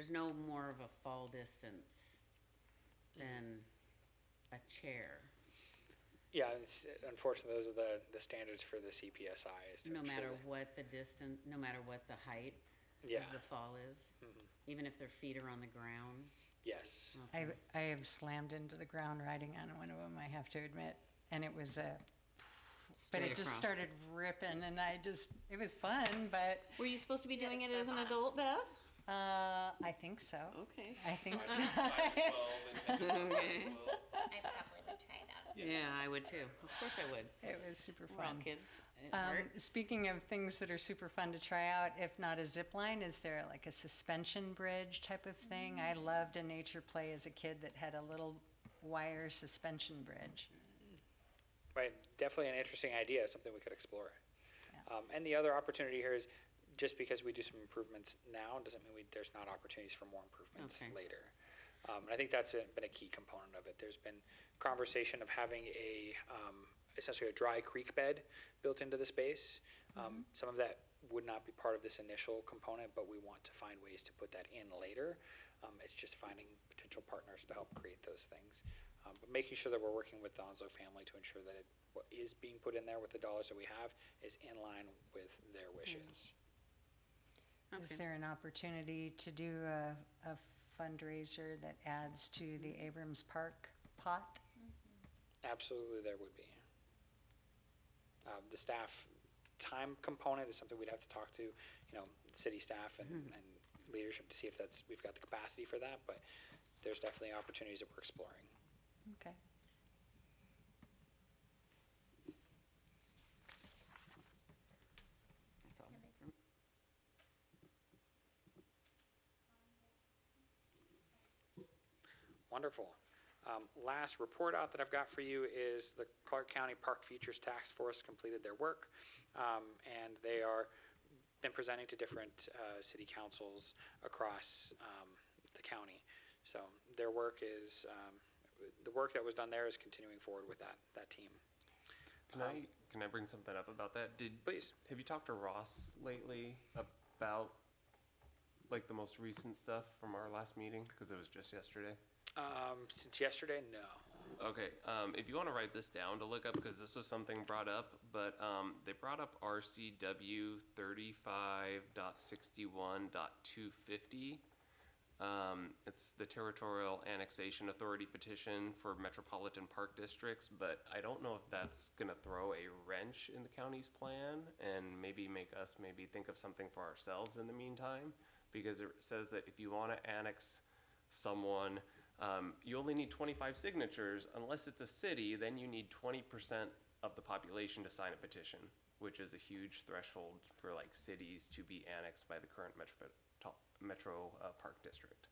no more of a fall distance than a chair. Yeah, unfortunately those are the standards for the CPSI. Is to No ensure matter that- what the distance, no matter what the height Yeah. of the fall is, even if their feet are on the ground. Yes. I have slammed into the ground riding on one of them, I have to admit, and it was but Straight it just across. started ripping, and it was fun, but Were you supposed to be doing it as an adult, Beth? I think so. Okay. I think Okay. I probably would try it out. Yeah, I would too. Of course I would. it was super We're all fun. kids at heart. Speaking of things that are super fun to try out, if not a zip line, is there like a suspension bridge type of thing? I loved a nature play as a kid that had a little wire suspension bridge. Right, definitely an interesting idea, something we could explore. And the other opportunity here is, just because we do some improvements now doesn't mean there's not opportunities for more improvements Okay. later. And I think that's been a key component of it. There's been conversation of having essentially a dry creek bed built into the space. Some of that would not be part of this initial component, but we want to find ways to put that in later. It's just finding potential partners to help create those things. But making sure that we're working with the Onslow family to ensure that what is being put in there with the dollars that we have is in line with their wishes. Is Okay. there an opportunity to do a fundraiser that adds to the Abrams Park pot? Absolutely, there would be. The staff time component is something we'd have to talk to, city staff and leadership to see if we've got the capacity for that, but there's definitely opportunities that we're exploring. Okay. That's all. Wonderful. Last report out that I've got for you is the Clark County Park Features Task Force completed their work, and they are been presenting to different city councils across the county. So their work is, the work that was done there is continuing forward with that team. Can I bring something up about that? Please. Have you talked to Ross lately about like the most recent stuff from our last meeting? Because it was just yesterday. Since yesterday, no. Okay, if you want to write this down to look up, because this was something brought up, but they brought up RCW 35.61.250. It's the Territorial Annexation Authority petition for metropolitan park districts, but I don't know if that's going to throw a wrench in the county's plan and maybe make us think of something for ourselves in the meantime, because it says that if you want to annex someone, you only need 25 signatures. Unless it's a city, then you need 20% of the population to sign a petition, which is a huge threshold for like cities to be annexed by the current metro park district.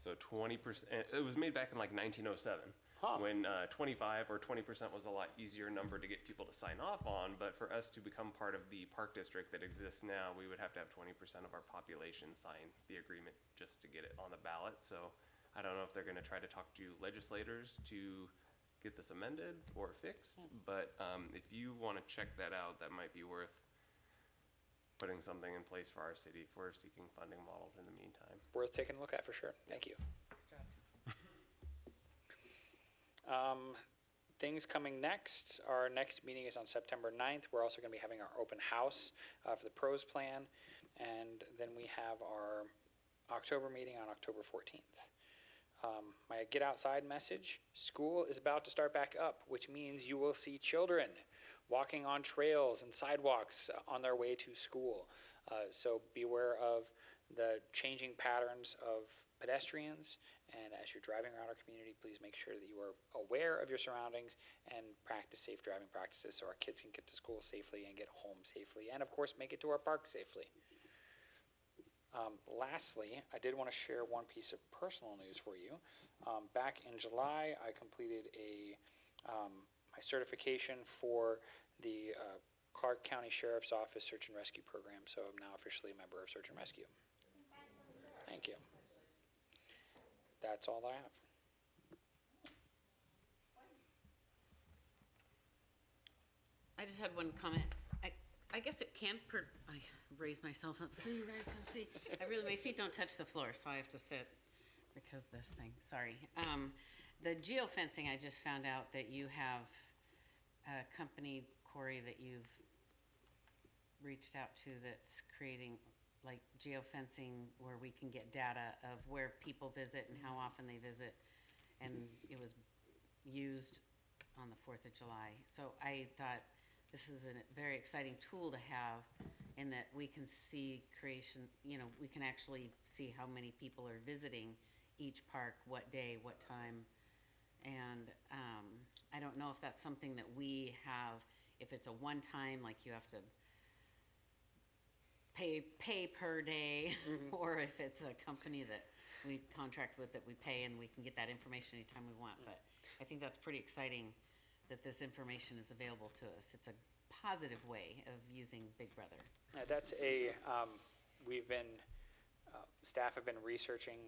So 20%, it was made back in like 1907. When 25 or 20% was a lot easier number to get people to sign off on, but for us to become part of the park district that exists now, we would have to have 20% of our population sign the agreement just to get it on the ballot. So I don't know if they're going to try to talk to legislators to get this amended or fixed, but if you want to check that out, that might be worth putting something in place for our city for seeking funding models in the meantime. Worth taking a look at for sure. Thank you. Things coming next. Our next meeting is on September 9th. We're also going to be having our open house for the pros plan. And then we have our October meeting on October 14th. My get outside message: school is about to start back up, which means you will see children walking on trails and sidewalks on their way to school. So beware of the changing patterns of pedestrians, and as you're driving around our community, please make sure that you are aware of your surroundings and practice safe driving practices so our kids can get to school safely and get home safely, and of course make it to our park safely. Lastly, I did want to share one piece of personal news for you. Back in July, I completed my certification for the Clark County Sheriff's Office Search and Rescue Program, so I'm now officially a member of Search and Rescue. Thank you. That's all that I have. I just had one comment. I guess it can I raised myself up so you guys can see. My feet don't touch the floor, so I have to sit because this thing, sorry. The geofencing, I just found out that you have a company, Corey, that you've reached out to that's creating like geofencing where we can get data of where people visit and how often they visit. And it was used on the 4th of July. So I thought this is a very exciting tool to have in that we can see creation, we can actually see how many people are visiting each park, what day, what time. And I don't know if that's something that we have, if it's a one-time, like you have to pay per day, or if it's a company that we contract with that we pay and we can get that information anytime we want. But I think that's pretty exciting that this information is available to us. It's a positive way of using Big Brother. That's staff have been researching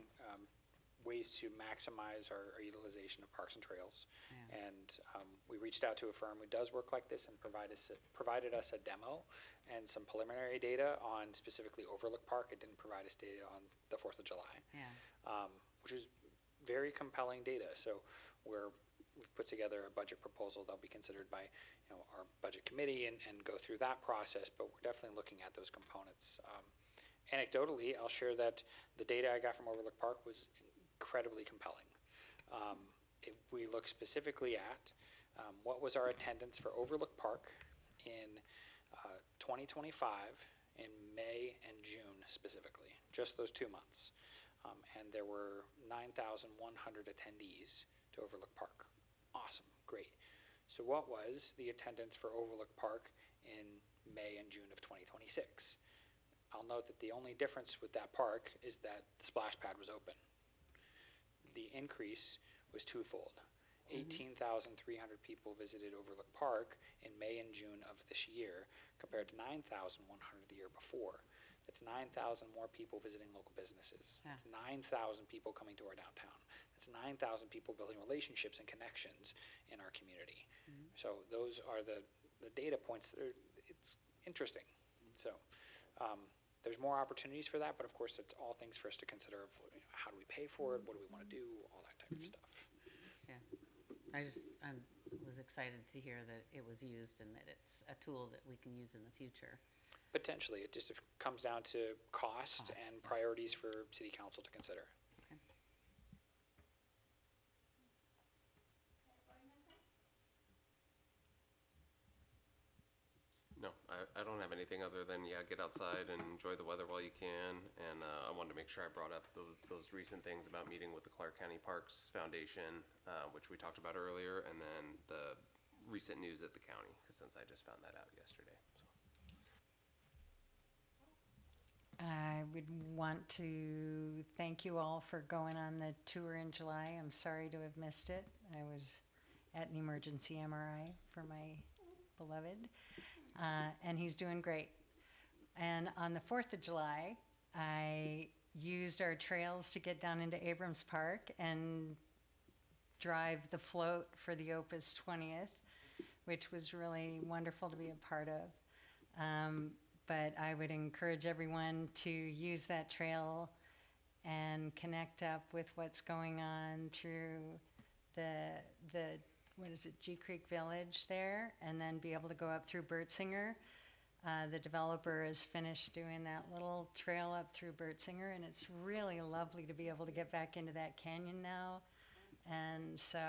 ways to maximize our utilization of parks and trails. Yeah. And we reached out to a firm who does work like this and provided us a demo and some preliminary data on specifically Overlook Park. It didn't provide us data on the 4th of July, which was very compelling data. So we've put together a budget proposal that'll be considered by our budget committee and go through that process, but we're definitely looking at those components. Anecdotally, I'll share that the data I got from Overlook Park was incredibly compelling. We looked specifically at what was our attendance for Overlook Park in 2025 in May and June specifically, just those 2 months. And there were 9,100 attendees to Overlook Park. Awesome, great. So what was the attendance for Overlook Park in May and June of 2026? I'll note that the only difference with that park is that the splash pad was open. The increase was twofold. 18,300 people visited Overlook Park in May and June of this year compared to 9,100 the year before. That's 9,000 more people visiting local businesses. Yeah. That's 9,000 people coming to our downtown. That's 9,000 people building relationships and connections in our community. So those are the data points that it's interesting. So there's more opportunities for that, but of course it's all things for us to consider of how do we pay for it, what do we want to do, all that type of stuff. Yeah. I was excited to hear that it was used and that it's a tool that we can use in the future. Potentially, it just comes down to cost and priorities for city council to consider. Okay. No, I don't have anything other than, get outside and enjoy the weather while you can. And I wanted to make sure I brought up those recent things about meeting with the Clark County Parks Foundation, which we talked about earlier, and then the recent news at the county, since I just found that out yesterday. So. I would want to thank you all for going on the tour in July. I'm sorry to have missed it. I was at an emergency MRI for my beloved, and he's doing great. And on the 4th of July, I used our trails to get down into Abrams Park and drive the float for the Opus 20th, which was really wonderful to be a part of. But I would encourage everyone to use that trail and connect up with what's going on through the what is it, G Creek Village there, and then be able to go up through Bertsinger. The developer has finished doing that little trail up through Bertsinger, and it's really lovely to be able to get back into that canyon now. And so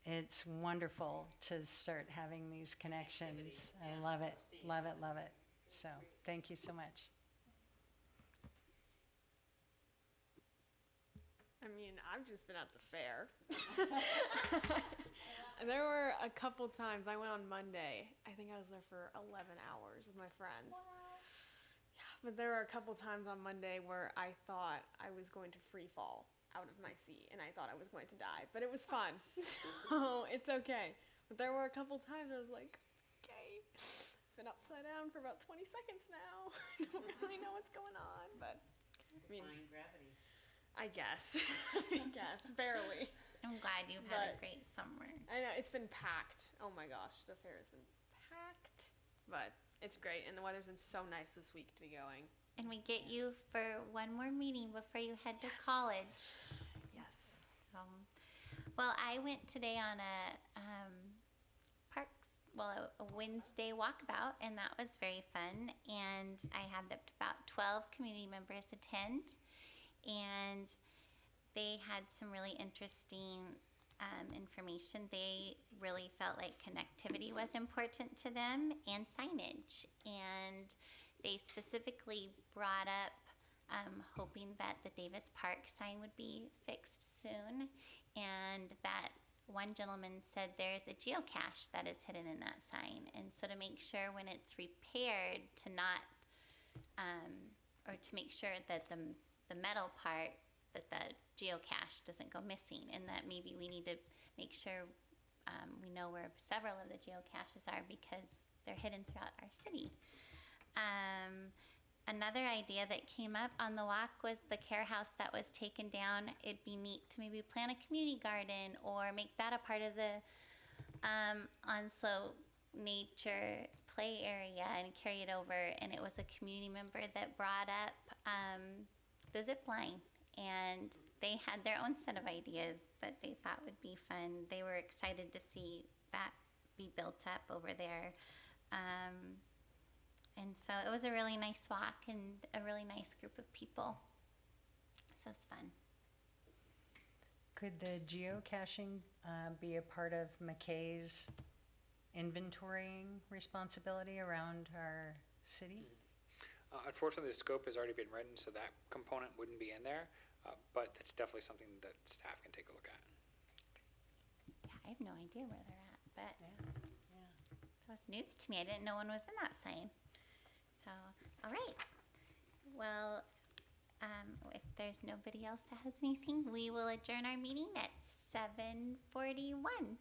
it's wonderful to start having these connections. I love it, love it, love it. So thank you so much. I mean, I've just been at the fair. There were a couple times, I went on Monday. I think I was there for 11 hours with my friends. Yeah, but there were a couple times on Monday where I thought I was going to free fall out of my seat and I thought I was going to die, but it was fun. So it's okay. But there were a couple times I was like, okay, I've been upside down for about 20 seconds now. I don't really know what's going on, but I mean, Defying gravity. I guess. I guess, barely. I'm glad you've had a But- great summer. I know, it's been packed. Oh my gosh, the fair has been packed. But it's great, and the weather's been so nice this week to be going. And we get you for one more meeting before you head to college. Yes. Well, I went today on a Wednesday walkabout, and that was very fun. And I had about 12 community members attend, and they had some really interesting information. They really felt like connectivity was important to them and signage. And they specifically brought up hoping that the Davis Park sign would be fixed soon, and that one gentleman said there's a geocache that is hidden in that sign, and so to make sure when it's repaired to not, or to make sure that the metal part, that the geocache doesn't go missing, and that maybe we need to make sure we know where several of the geocaches are because they're hidden throughout our city. Another idea that came up on the walk was the care house that was taken down. It'd be neat to maybe plant a community garden or make that a part of the Onslow nature play area and carry it over. And it was a community member that brought up the zip line, and they had their own set of ideas that they thought would be fun. They were excited to see that be built up over there. And so it was a really nice walk and a really nice group of people. So it's fun. Could the geocaching be a part of McKay's inventorying responsibility around our city? Unfortunately, the scope has already been written, so that component wouldn't be in there, but that's definitely something that staff can take a look at. Yeah, I have no idea where they're at, but Yeah. that was news to me. I didn't know one was in that sign. So, all right. Well, if there's nobody else that has anything, we will adjourn our meeting at 7:41.